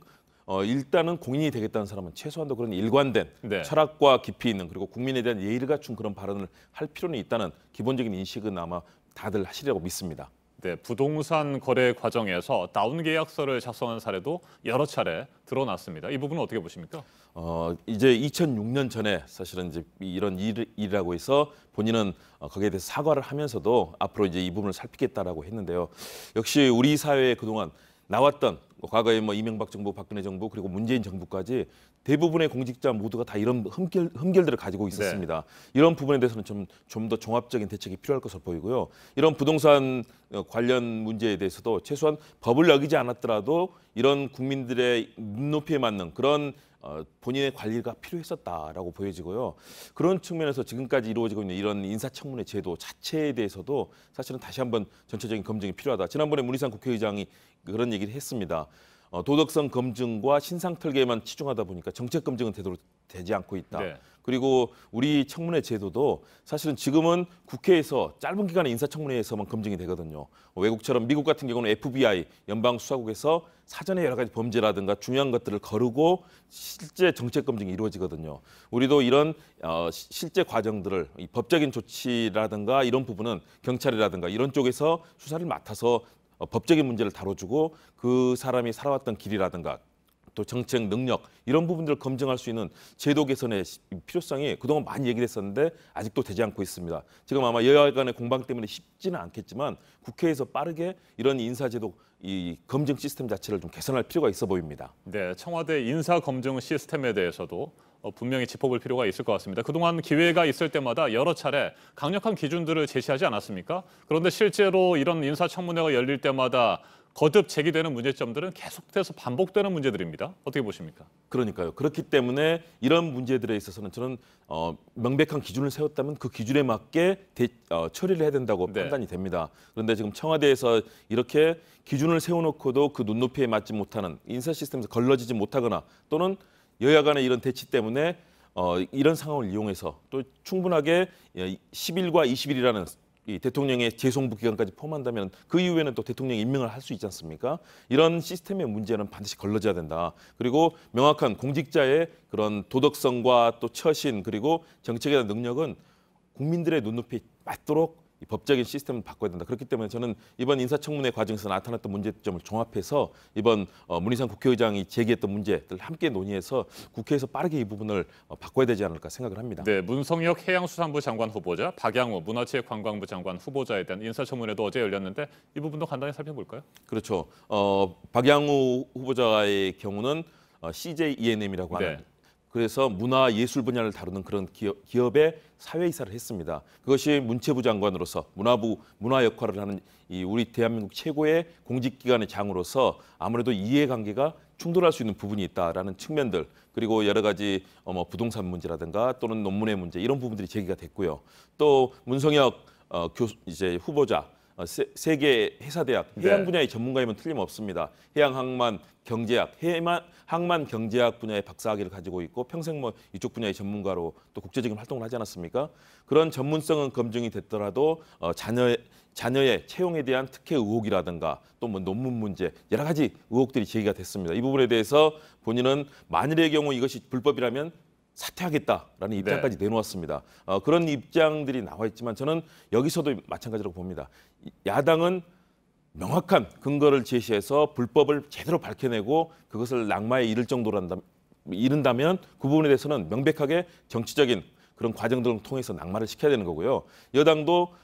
일단은 공인이 되겠다는 사람은 최소한도 그런 일관된 네. 철학과 깊이 있는 그리고 국민에 대한 예의를 갖춘 그런 발언을 할 필요는 있다는 기본적인 인식은 아마 다들 하시리라고 믿습니다.
네, 부동산 거래 과정에서 다운 계약서를 작성한 사례도 여러 차례 드러났습니다. 이 부분은 어떻게 보십니까?
이제 2006년 전에 사실은 이제 이런 일이라고 해서 본인은 거기에 대해서 사과를 하면서도 앞으로 이제 이 부분을 살피겠다라고 했는데요. 역시 우리 사회에 그동안 나왔던 과거에 이명박 정부, 박근혜 정부 그리고 문재인 정부까지 대부분의 공직자 모두가 다 이런 흠결들을 가지고 있었습니다. 네. 이런 부분에 대해서는 좀 더 종합적인 대책이 필요할 것으로 보이고요. 이런 부동산 관련 문제에 대해서도 최소한 법을 어기지 않았더라도 이런 국민들의 눈높이에 맞는 그런 본인의 관리가 필요했었다라고 보여지고요. 그런 측면에서 지금까지 이루어지고 있는 이런 인사청문회 제도 자체에 대해서도 사실은 다시 한번 전체적인 검증이 필요하다. 지난번에 문희상 국회의장이 그런 얘기를 했습니다. 도덕성 검증과 신상털기에만 치중하다 보니까 정책 검증은 제대로 되지 않고 있다. 네. 그리고 우리 청문회 제도도 사실은 지금은 국회에서 짧은 기간의 인사청문회에서만 검증이 되거든요. 외국처럼 미국 같은 경우는 FBI, 연방수사국에서 사전에 여러 가지 범죄라든가 중요한 것들을 거르고 실제 정책 검증이 이루어지거든요. 우리도 이런 실제 과정들을 이 법적인 조치라든가 이런 부분은 경찰이라든가 이런 쪽에서 수사를 맡아서 법적인 문제를 다뤄주고 그 사람이 살아왔던 길이라든가 또 정책 능력 이런 부분들을 검증할 수 있는 제도 개선의 필요성이 그동안 많이 얘기를 했었는데 아직도 되지 않고 있습니다. 지금 아마 여야 간의 공방 때문에 쉽지는 않겠지만 국회에서 빠르게 이런 인사제도 이 검증 시스템 자체를 좀 개선할 필요가 있어 보입니다.
네, 청와대 인사 검증 시스템에 대해서도 분명히 짚어볼 필요가 있을 것 같습니다. 그동안 기회가 있을 때마다 여러 차례 강력한 기준들을 제시하지 않았습니까? 그런데 실제로 이런 인사청문회가 열릴 때마다 거듭 제기되는 문제점들은 계속해서 반복되는 문제들입니다. 어떻게 보십니까?
그러니까요. 그렇기 때문에 이런 문제들에 있어서는 저는 명백한 기준을 세웠다면 그 기준에 맞게 처리를 해야 된다고 판단이 됩니다. 그런데 지금 청와대에서 이렇게 기준을 세워놓고도 그 눈높이에 맞지 못하는 인사 시스템에서 걸러지지 못하거나 또는 여야 간의 이런 대치 때문에 이런 상황을 이용해서 또 충분하게 10일과 20일이라는 이 대통령의 재송부 기간까지 포함한다면 그 이후에는 또 대통령 임명을 할 수 있지 않습니까? 이런 시스템의 문제는 반드시 걸러져야 된다. 그리고 명확한 공직자의 그런 도덕성과 또 처신 그리고 정책에 대한 능력은 국민들의 눈높이에 맞도록 이 법적인 시스템을 바꿔야 된다. 그렇기 때문에 저는 이번 인사청문회 과정에서 나타났던 문제점을 종합해서 이번 문희상 국회의장이 제기했던 문제들 함께 논의해서 국회에서 빠르게 이 부분을 바꿔야 되지 않을까 생각을 합니다.
네, 문성혁 해양수산부 장관 후보자, 박양호 문화체육관광부 장관 후보자에 대한 인사청문회도 어제 열렸는데 이 부분도 간단히 살펴볼까요?
그렇죠. 박양호 후보자의 경우는 CJ ENM이라고 하는 그래서 문화예술 분야를 다루는 그런 기업의 사회이사를 했습니다. 그것이 문체부 장관으로서 문화 역할을 하는 이 우리 대한민국 최고의 공직기관의 장으로서 아무래도 이해관계가 충돌할 수 있는 부분이 있다라는 측면들 그리고 여러 가지 부동산 문제라든가 또는 논문의 문제 이런 부분들이 제기가 됐고요. 또 문성혁 이제 후보자 세계 해사대학 해양 분야의 전문가이면 틀림없습니다. 해양 항만 경제학, 항만 경제학 분야의 박사학위를 가지고 있고 평생 이쪽 분야의 전문가로 또 국제적인 활동을 하지 않았습니까? 그런 전문성은 검증이 됐더라도 자녀의 채용에 대한 특혜 의혹이라든가 또 논문 문제 여러 가지 의혹들이 제기가 됐습니다. 이 부분에 대해서 본인은 만일의 경우 이것이 불법이라면 사퇴하겠다라는 입장까지 내놓았습니다. 그런 입장들이 나와 있지만 저는 여기서도 마찬가지라고 봅니다. 야당은 명확한 근거를 제시해서 불법을 제대로 밝혀내고 그것을 낙마에 이른다면 그 부분에 대해서는 명백하게 정치적인 그런 과정들을 통해서 낙마를 시켜야 되는 거고요. 여당도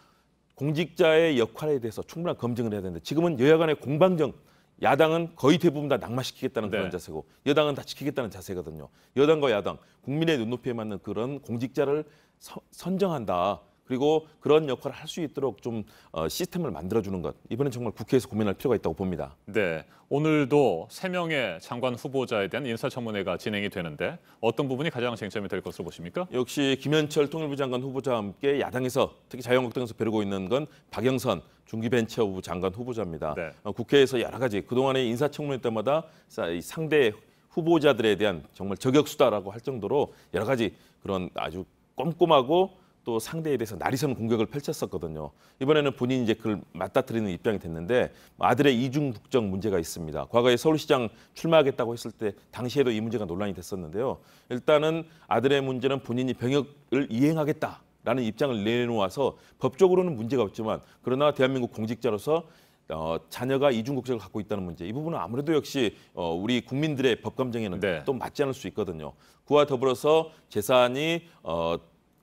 공직자의 역할에 대해서 충분한 검증을 해야 되는데 지금은 여야 간의 공방정 야당은 거의 대부분 다 낙마시키겠다는 그런 자세고 여당은 다 지키겠다는 자세거든요. 여당과 야당, 국민의 눈높이에 맞는 그런 공직자를 선정한다. 그리고 그런 역할을 할 수 있도록 좀 시스템을 만들어주는 것. 이번엔 정말 국회에서 고민할 필요가 있다고 봅니다.
네, 오늘도 3명의 장관 후보자에 대한 인사청문회가 진행이 되는데 어떤 부분이 가장 쟁점이 될 것으로 보십니까?
역시 김현철 통일부 장관 후보자와 함께 야당에서 특히 자유한국당에서 벼르고 있는 건 박영선 중기벤처부 장관 후보자입니다. 국회에서 여러 가지 그동안의 인사청문회 때마다 상대 후보자들에 대한 정말 저격수다라고 할 정도로 여러 가지 그런 아주 꼼꼼하고 또 상대에 대해서 날이선 공격을 펼쳤었거든요. 이번에는 본인이 이제 그걸 맞닥뜨리는 입장이 됐는데 아들의 이중 국적 문제가 있습니다. 과거에 서울시장 출마하겠다고 했을 때 당시에도 이 문제가 논란이 됐었는데요. 일단은 아들의 문제는 본인이 병역을 이행하겠다라는 입장을 내놓아서 법적으로는 문제가 없지만 그러나 대한민국 공직자로서 자녀가 이중 국적을 갖고 있다는 문제 이 부분은 아무래도 역시 우리 국민들의 법 감정에는 또 맞지 않을 수 있거든요. 그와 더불어서 재산이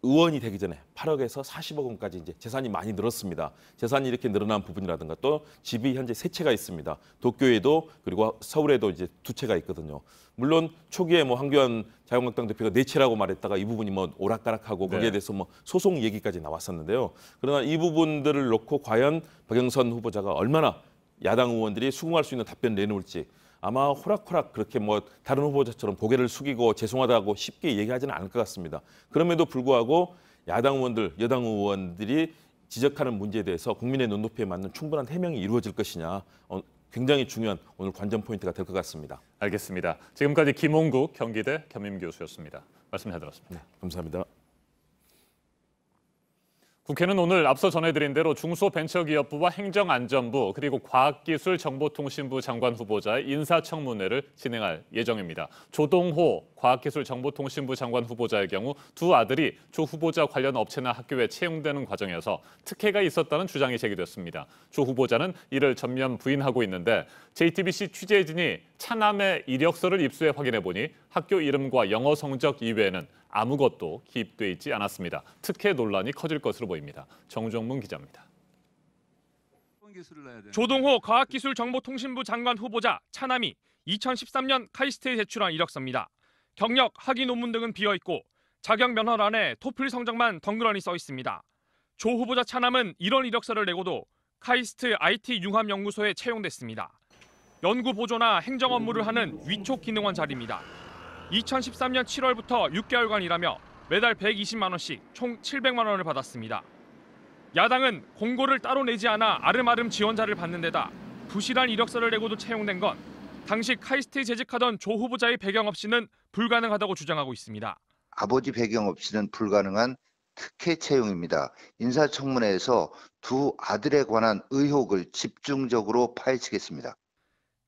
의원이 되기 전에 8억에서 40억 원까지 이제 재산이 많이 늘었습니다. 재산이 이렇게 늘어난 부분이라든가 또 집이 현재 3채가 있습니다. 도쿄에도 그리고 서울에도 이제 2채가 있거든요. 물론 초기에 황교안 자유한국당 대표가 4채라고 말했다가 이 부분이 오락가락하고 거기에 대해서 소송 얘기까지 나왔었는데요. 그러나 이 부분들을 놓고 과연 박영선 후보자가 얼마나 야당 의원들이 수긍할 수 있는 답변을 내놓을지 아마 호락호락 그렇게 다른 후보자처럼 고개를 숙이고 죄송하다고 쉽게 얘기하지는 않을 것 같습니다. 그럼에도 불구하고 야당 의원들, 여당 의원들이 지적하는 문제에 대해서 국민의 눈높이에 맞는 충분한 해명이 이루어질 것이냐 굉장히 중요한 오늘 관전 포인트가 될 것 같습니다.
알겠습니다. 지금까지 김홍국 경기대 겸임 교수였습니다. 말씀 잘 들었습니다.
네, 감사합니다.
국회는 오늘 앞서 전해드린 대로 중소벤처기업부와 행정안전부 그리고 과학기술정보통신부 장관 후보자의 인사청문회를 진행할 예정입니다. 조동호 과학기술정보통신부 장관 후보자의 경우 두 아들이 조 후보자 관련 업체나 학교에 채용되는 과정에서 특혜가 있었다는 주장이 제기됐습니다. 조 후보자는 이를 전면 부인하고 있는데 JTBC 취재진이 차남의 이력서를 입수해 확인해 보니 학교 이름과 영어 성적 이외에는 아무것도 기입돼 있지 않았습니다. 특혜 논란이 커질 것으로 보입니다. 정종문 기자입니다.
조동호 과학기술정보통신부 장관 후보자 차남이 2013년 카이스트에 제출한 이력서입니다. 경력, 학위 논문 등은 비어있고 자격 면허란에 토플 성적만 덩그러니 써 있습니다. 조 후보자 차남은 이런 이력서를 내고도 카이스트 IT 융합연구소에 채용됐습니다. 연구 보조나 행정 업무를 하는 위촉 기능원 자리입니다. 2013년 7월부터 6개월간 일하며 매달 120만 원씩 총 700만 원을 받았습니다. 야당은 공고를 따로 내지 않아 아름아름 지원자를 받는 데다 부실한 이력서를 내고도 채용된 건 당시 카이스트에 재직하던 조 후보자의 배경 없이는 불가능하다고 주장하고 있습니다.
아버지 배경 없이는 불가능한 특혜 채용입니다. 인사청문회에서 두 아들에 관한 의혹을 집중적으로 파헤치겠습니다.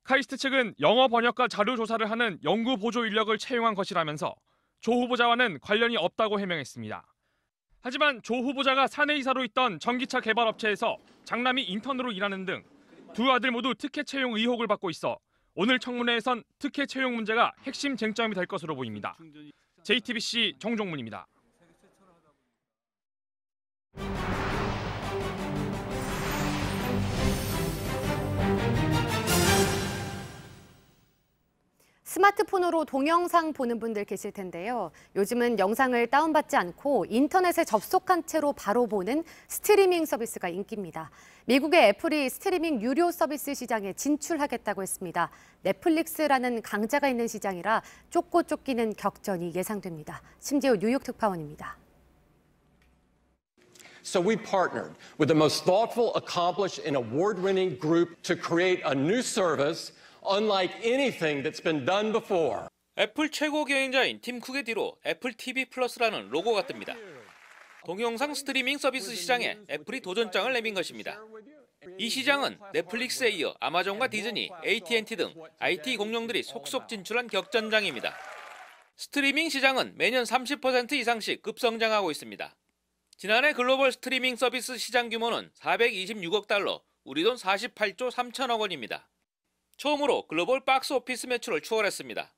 카이스트 측은 영어 번역과 자료 조사를 하는 연구 보조 인력을 채용한 것이라면서 조 후보자와는 관련이 없다고 해명했습니다. 하지만 조 후보자가 사내이사로 있던 전기차 개발 업체에서 장남이 인턴으로 일하는 등 두 아들 모두 특혜 채용 의혹을 받고 있어 오늘 청문회에선 특혜 채용 문제가 핵심 쟁점이 될 것으로 보입니다. JTBC 정종문입니다.
스마트폰으로 동영상 보는 분들 계실 텐데요. 요즘은 영상을 다운받지 않고 인터넷에 접속한 채로 바로 보는 스트리밍 서비스가 인기입니다. 미국의 애플이 스트리밍 유료 서비스 시장에 진출하겠다고 했습니다. 넷플릭스라는 강자가 있는 시장이라 쫓고 쫓기는 격전이 예상됩니다. 심지어 뉴욕 특파원입니다.
So we partnered with the most thoughtful, accomplished, and award-winning group to create a new service unlike anything that's been done before.
애플 최고 경영자인 팀 쿡의 뒤로 애플 TV 플러스라는 로고가 뜹니다. 동영상 스트리밍 서비스 시장에 애플이 도전장을 내민 것입니다. 이 시장은 넷플릭스에 이어 아마존과 디즈니, AT&T 등 IT 공룡들이 속속 진출한 격전장입니다. 스트리밍 시장은 매년 30% 이상씩 급성장하고 있습니다. 지난해 글로벌 스트리밍 서비스 시장 규모는 426억 달러, 우리 돈 48조 3천억 원입니다. 처음으로 글로벌 박스 오피스 매출을 추월했습니다.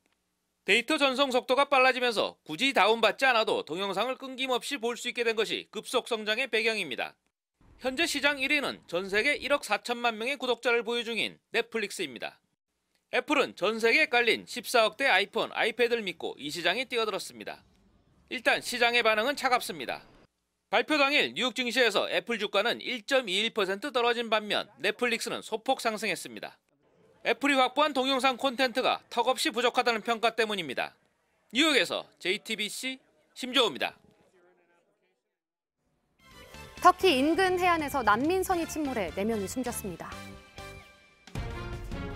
데이터 전송 속도가 빨라지면서 굳이 다운받지 않아도 동영상을 끊김없이 볼 수 있게 된 것이 급속 성장의 배경입니다. 현재 시장 1위는 전 세계 1억 4천만 명의 구독자를 보유 중인 넷플릭스입니다. 애플은 전 세계에 깔린 14억대 아이폰, 아이패드를 믿고 이 시장에 뛰어들었습니다. 일단 시장의 반응은 차갑습니다. 발표 당일 뉴욕 증시에서 애플 주가는 1.21% 떨어진 반면 넷플릭스는 소폭 상승했습니다. 애플이 확보한 동영상 콘텐츠가 턱없이 부족하다는 평가 때문입니다. 뉴욕에서 JTBC 심조우입니다.
터키 인근 해안에서 난민선이 침몰해 4명이 숨졌습니다.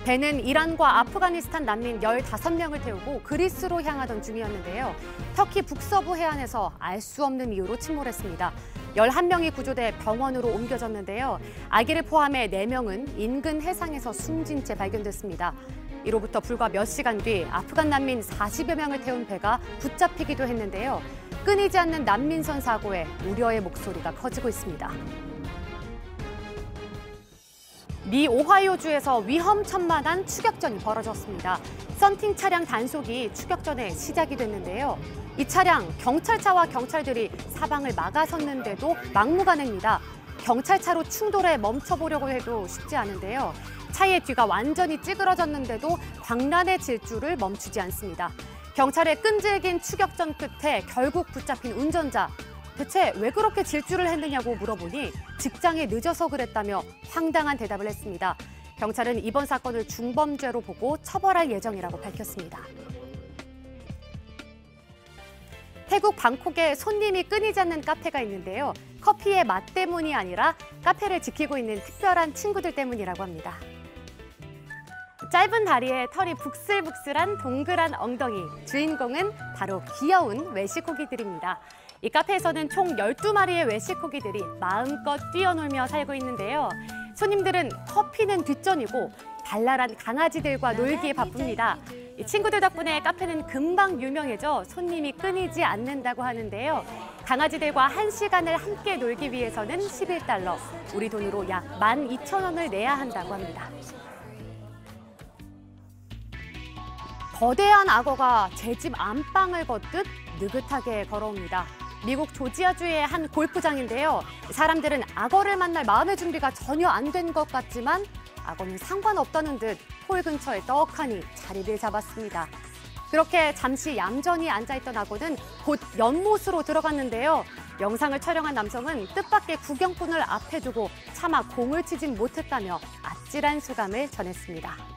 배는 이란과 아프가니스탄 난민 15명을 태우고 그리스로 향하던 중이었는데요. 터키 북서부 해안에서 알 수 없는 이유로 침몰했습니다. 11명이 구조돼 병원으로 옮겨졌는데요. 아기를 포함해 4명은 인근 해상에서 숨진 채 발견됐습니다. 이로부터 불과 몇 시간 뒤 아프간 난민 40여 명을 태운 배가 붙잡히기도 했는데요. 끊이지 않는 난민선 사고에 우려의 목소리가 커지고 있습니다. 미 오하이오주에서 위험천만한 추격전이 벌어졌습니다. 썬팅 차량 단속이 추격전의 시작이 됐는데요. 이 차량 경찰차와 경찰들이 사방을 막아섰는데도 막무가내입니다. 경찰차로 충돌해 멈춰보려고 해도 쉽지 않은데요. 차의 뒤가 완전히 찌그러졌는데도 광란의 질주를 멈추지 않습니다. 경찰의 끈질긴 추격전 끝에 결국 붙잡힌 운전자. 대체 왜 그렇게 질주를 했느냐고 물어보니 직장에 늦어서 그랬다며 황당한 대답을 했습니다. 경찰은 이번 사건을 중범죄로 보고 처벌할 예정이라고 밝혔습니다. 태국 방콕에 손님이 끊이지 않는 카페가 있는데요. 커피의 맛 때문이 아니라 카페를 지키고 있는 특별한 친구들 때문이라고 합니다. 짧은 다리에 털이 북슬북슬한 동그란 엉덩이. 주인공은 바로 귀여운 외식코기들입니다. 이 카페에서는 총 12마리의 외식코기들이 마음껏 뛰어놀며 살고 있는데요. 손님들은 커피는 뒷전이고 발랄한 강아지들과 놀기에 바쁩니다. 이 친구들 덕분에 카페는 금방 유명해져 손님이 끊이지 않는다고 하는데요. 강아지들과 1시간을 함께 놀기 위해서는 11달러, 우리 돈으로 약 12,000원을 내야 한다고 합니다. 거대한 악어가 제 집 안방을 걷듯 느긋하게 걸어옵니다. 미국 조지아주의 한 골프장인데요. 사람들은 악어를 만날 마음의 준비가 전혀 안 된 것 같지만 악어는 상관없다는 듯 홀 근처에 떡하니 자리를 잡았습니다. 그렇게 잠시 얌전히 앉아있던 악어는 곧 연못으로 들어갔는데요. 영상을 촬영한 남성은 뜻밖의 구경꾼을 앞에 두고 차마 공을 치진 못했다며 아찔한 소감을 전했습니다.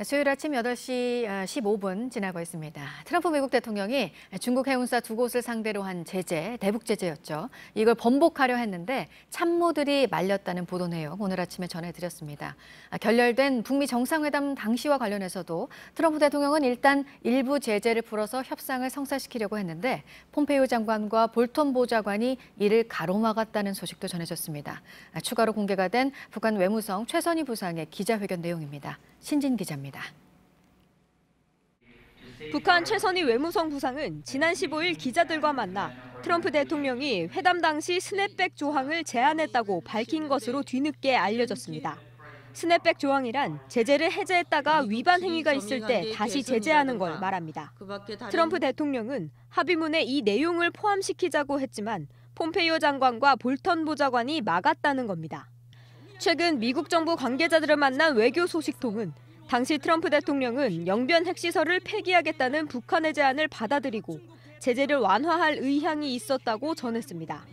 수요일 아침 8시 15분 지나고 있습니다. 트럼프 미국 대통령이 중국 해운사 2곳을 상대로 한 제재, 대북 제재였죠. 이걸 번복하려 했는데 참모들이 말렸다는 보도 내용 오늘 아침에 전해드렸습니다. 결렬된 북미 정상회담 당시와 관련해서도 트럼프 대통령은 일단 일부 제재를 풀어서 협상을 성사시키려고 했는데 폼페이오 장관과 볼턴 보좌관이 이를 가로막았다는 소식도 전해졌습니다. 추가로 공개가 된 북한 외무성 최선희 부상의 기자회견 내용입니다. 신진 기자입니다.
북한 최선희 외무성 부상은 지난 15일 기자들과 만나 트럼프 대통령이 회담 당시 스냅백 조항을 제안했다고 밝힌 것으로 뒤늦게 알려졌습니다. 스냅백 조항이란 제재를 해제했다가 위반 행위가 있을 때 다시 제재하는 걸 말합니다. 트럼프 대통령은 합의문에 이 내용을 포함시키자고 했지만 폼페이오 장관과 볼턴 보좌관이 막았다는 겁니다. 최근 미국 정부 관계자들을 만난 외교 소식통은 당시 트럼프 대통령은 영변 핵시설을 폐기하겠다는 북한의 제안을 받아들이고 제재를 완화할 의향이 있었다고 전했습니다.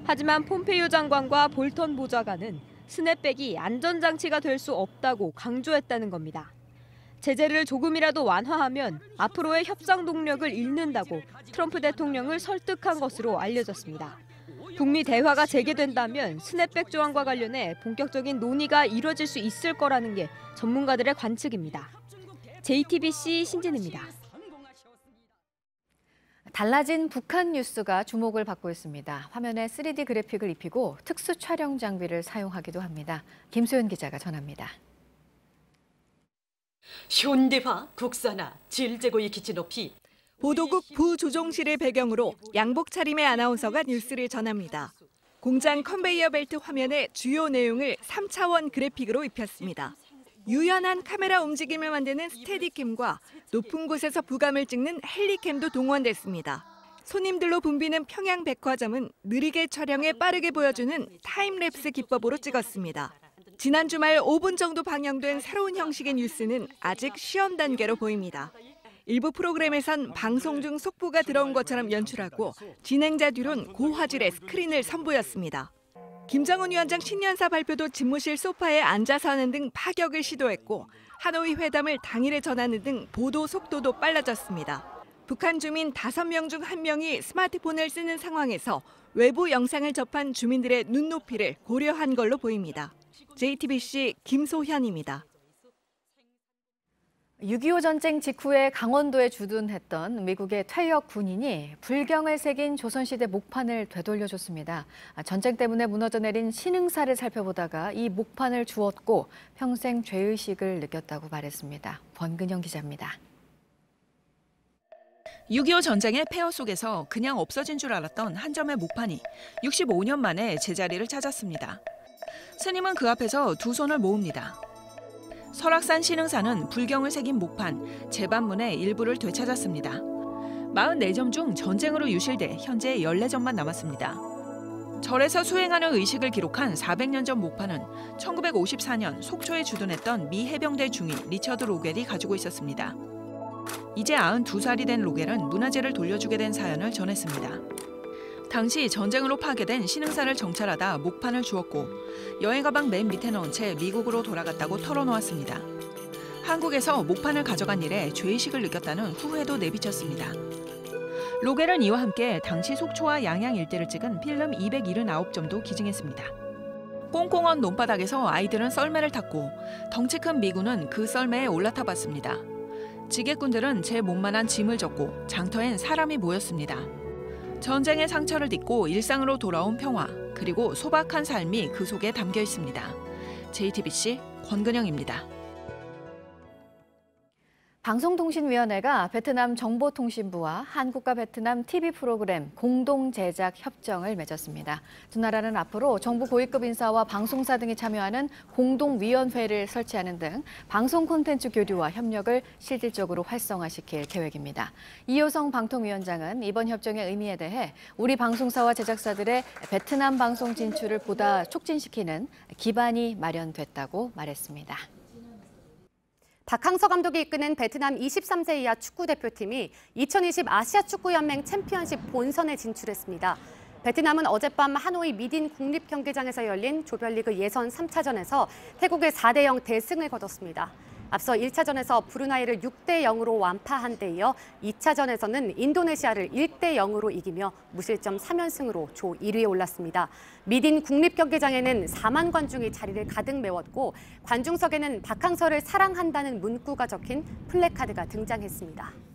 하지만 폼페이오 장관과 볼턴 보좌관은 스냅백이 안전장치가 될 수 없다고 강조했다는 겁니다. 제재를 조금이라도 완화하면 앞으로의 협상 동력을 잃는다고 트럼프 대통령을 설득한 것으로 알려졌습니다. 북미 대화가 재개된다면 스냅백 조항과 관련해 본격적인 논의가 이뤄질 수 있을 거라는 게 전문가들의 관측입니다. JTBC 신진입니다.
달라진 북한 뉴스가 주목을 받고 있습니다. 화면에 3D 그래픽을 입히고 특수 촬영 장비를 사용하기도 합니다. 김소연 기자가 전합니다.
현대화, 국산화, 질 제고의 기치 높이.
보도국 부조종실을 배경으로 양복 차림의 아나운서가 뉴스를 전합니다. 공장 컨베이어 벨트 화면에 주요 내용을 3차원 그래픽으로 입혔습니다. 유연한 카메라 움직임을 만드는 스테디캠과 높은 곳에서 부감을 찍는 헬리캠도 동원됐습니다. 손님들로 붐비는 평양 백화점은 느리게 촬영해 빠르게 보여주는 타임랩스 기법으로 찍었습니다. 지난 주말 5분 정도 방영된 새로운 형식의 뉴스는 아직 시험 단계로 보입니다. 일부 프로그램에선 방송 중 속보가 들어온 것처럼 연출하고 진행자 뒤론 고화질의 스크린을 선보였습니다. 김정은 위원장 신년사 발표도 집무실 소파에 앉아서 하는 등 파격을 시도했고 하노이 회담을 당일에 전하는 등 보도 속도도 빨라졌습니다. 북한 주민 5명 중 1명이 스마트폰을 쓰는 상황에서 외부 영상을 접한 주민들의 눈높이를 고려한 걸로 보입니다. JTBC 김소현입니다.
6.25 전쟁 직후에 강원도에 주둔했던 미국의 퇴역 군인이 불경을 새긴 조선시대 목판을 되돌려줬습니다. 전쟁 때문에 무너져 내린 신흥사를 살펴보다가 이 목판을 주웠고 평생 죄의식을 느꼈다고 말했습니다. 권근영 기자입니다.
6.25 전쟁의 폐허 속에서 그냥 없어진 줄 알았던 한 점의 목판이 65년 만에 제자리를 찾았습니다. 스님은 그 앞에서 두 손을 모읍니다. 설악산 신흥사는 불경을 새긴 목판, 제반문의 일부를 되찾았습니다. 44점 중 전쟁으로 유실돼 현재 14점만 남았습니다. 절에서 수행하는 의식을 기록한 400년 전 목판은 1954년 속초에 주둔했던 미 해병대 중위 리처드 로겔이 가지고 있었습니다. 이제 92살이 된 로겔은 문화재를 돌려주게 된 사연을 전했습니다. 당시 전쟁으로 파괴된 신흥사를 정찰하다 목판을 주었고 여행 가방 맨 밑에 넣은 채 미국으로 돌아갔다고 털어놓았습니다. 한국에서 목판을 가져간 일에 죄의식을 느꼈다는 후회도 내비쳤습니다. 로겔은 이와 함께 당시 속초와 양양 일대를 찍은 필름 279점도 기증했습니다. 꽁꽁언 논바닥에서 아이들은 썰매를 탔고 덩치 큰 미군은 그 썰매에 올라타 봤습니다. 지게꾼들은 제 몸만한 짐을 졌고 장터엔 사람이 모였습니다. 전쟁의 상처를 딛고 일상으로 돌아온 평화, 그리고 소박한 삶이 그 속에 담겨 있습니다. JTBC 권근영입니다.
방송통신위원회가 베트남 정보통신부와 한국과 베트남 TV 프로그램 공동 제작 협정을 맺었습니다. 두 나라는 앞으로 정부 고위급 인사와 방송사 등이 참여하는 공동위원회를 설치하는 등 방송 콘텐츠 교류와 협력을 실질적으로 활성화시킬 계획입니다. 이효성 방통위원장은 이번 협정의 의미에 대해 우리 방송사와 제작사들의 베트남 방송 진출을 보다 촉진시키는 기반이 마련됐다고 말했습니다.
박항서 감독이 이끄는 베트남 23세 이하 축구대표팀이 2020 아시아축구연맹 챔피언십 본선에 진출했습니다. 베트남은 어젯밤 하노이 미딘 국립경기장에서 열린 조별리그 예선 3차전에서 태국의 4대0 대승을 거뒀습니다. 앞서 1차전에서 브루나이를 6대0으로 완파한 데 이어 2차전에서는 인도네시아를 1대0으로 이기며 무실점 3연승으로 조 1위에 올랐습니다. 미딘 국립경기장에는 4만 관중이 자리를 가득 메웠고 관중석에는 박항서를 사랑한다는 문구가 적힌 플래카드가 등장했습니다.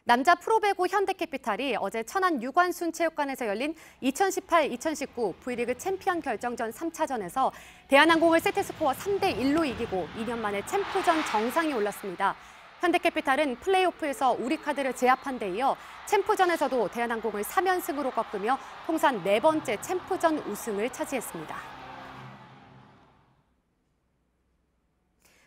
남자 프로배구 현대캐피탈이 어제 천안 유관순체육관에서 열린 2018-2019 V리그 챔피언 결정전 3차전에서 대한항공을 세트스코어 3대1로 이기고 2년 만에 챔프전 정상에 올랐습니다. 현대캐피탈은 플레이오프에서 우리카드를 제압한 데 이어 챔프전에서도 대한항공을 3연승으로 꺾으며 통산 4번째 챔프전 우승을 차지했습니다.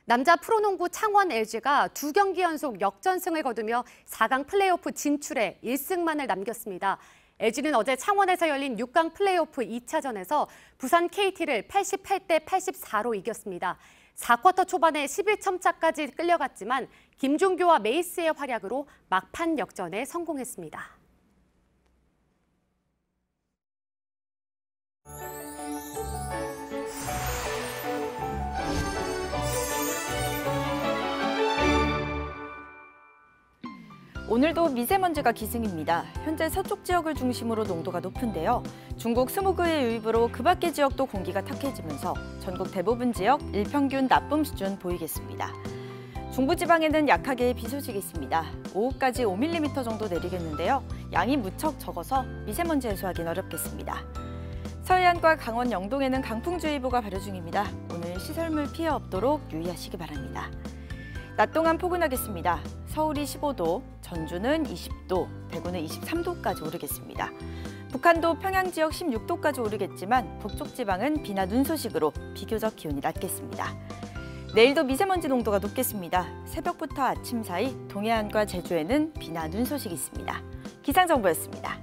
남자 프로농구 창원 LG가 2경기 연속 역전승을 거두며 4강 플레이오프 진출에 1승만을 남겼습니다. LG는 어제 창원에서 열린 6강 플레이오프 2차전에서 부산 KT를 88대 84로 이겼습니다. 4쿼터 초반에 11점 차까지 끌려갔지만 김종규와 메이스의 활약으로 막판 역전에 성공했습니다.
오늘도 미세먼지가 기승입니다. 현재 서쪽 지역을 중심으로 농도가 높은데요. 중국 스모그의 유입으로 그 밖의 지역도 공기가 탁해지면서 전국 대부분 지역 일평균 나쁨 수준 보이겠습니다. 중부지방에는 약하게 비 소식이 있습니다. 오후까지 5mm 정도 내리겠는데요. 양이 무척 적어서 미세먼지 해소하기는 어렵겠습니다. 서해안과 강원 영동에는 강풍주의보가 발효 중입니다. 오늘 시설물 피해 없도록 유의하시기 바랍니다. 낮 동안 포근하겠습니다. 서울이 15도, 전주는 20도, 대구는 23도까지 오르겠습니다. 북한도 평양 지역 16도까지 오르겠지만 북쪽 지방은 비나 눈 소식으로 비교적 기온이 낮겠습니다. 내일도 미세먼지 농도가 높겠습니다. 새벽부터 아침 사이 동해안과 제주에는 비나 눈 소식이 있습니다. 기상정보였습니다.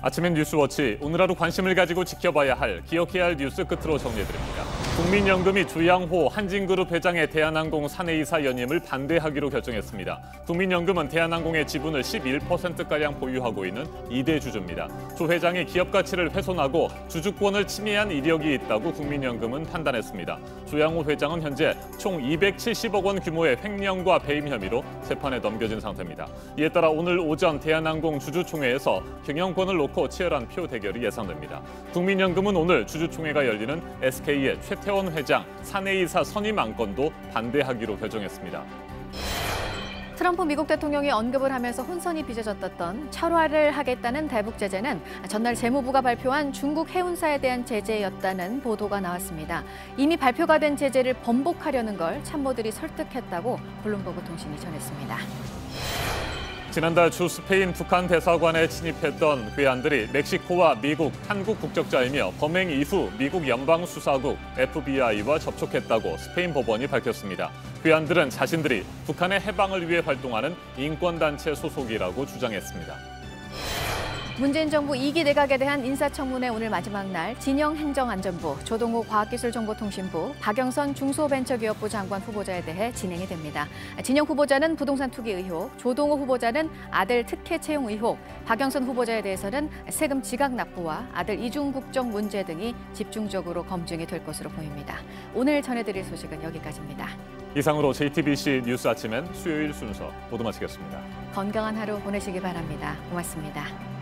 아침엔 뉴스워치, 오늘 하루 관심을 가지고 지켜봐야 할, 기억해야 할 뉴스 끝으로 정리해드립니다. 국민연금이 주양호 한진그룹 회장의 대한항공 사내이사 연임을 반대하기로 결정했습니다. 국민연금은 대한항공의 지분을 11%가량 보유하고 있는 2대 주주입니다. 조 회장이 기업 가치를 훼손하고 주주권을 침해한 이력이 있다고 국민연금은 판단했습니다. 주양호 회장은 현재 총 270억 원 규모의 횡령과 배임 혐의로 재판에 넘겨진 상태입니다. 이에 따라 오늘 오전 대한항공 주주총회에서 경영권을 놓고 치열한 표 대결이 예상됩니다. 국민연금은 오늘 주주총회가 열리는 SK의 최태원 회장 사내이사 선임 안건도 반대하기로 결정했습니다.
트럼프 미국 대통령이 언급을 하면서 혼선이 빚어졌던 철화를 하겠다는 대북 제재는 전날 재무부가 발표한 중국 해운사에 대한 제재였다는 보도가 나왔습니다. 이미 발표가 된 제재를 번복하려는 걸 참모들이 설득했다고 블룸버그 통신이 전했습니다.
지난달 주 스페인 북한 대사관에 침입했던 괴한들이 멕시코와 미국, 한국 국적자이며 범행 이후 미국 연방수사국 FBI와 접촉했다고 스페인 법원이 밝혔습니다. 괴한들은 자신들이 북한의 해방을 위해 활동하는 인권단체 소속이라고 주장했습니다.
문재인 정부 2기 내각에 대한 인사청문회 오늘 마지막 날 진영 행정안전부, 조동호 과학기술정보통신부, 박영선 중소벤처기업부 장관 후보자에 대해 진행이 됩니다. 진영 후보자는 부동산 투기 의혹, 조동호 후보자는 아들 특혜 채용 의혹, 박영선 후보자에 대해서는 세금 지각 납부와 아들 이중 국적 문제 등이 집중적으로 검증이 될 것으로 보입니다. 오늘 전해드릴 소식은 여기까지입니다.
이상으로 JTBC 뉴스 아침엔 수요일 순서 모두 마치겠습니다.
건강한 하루 보내시기 바랍니다. 고맙습니다.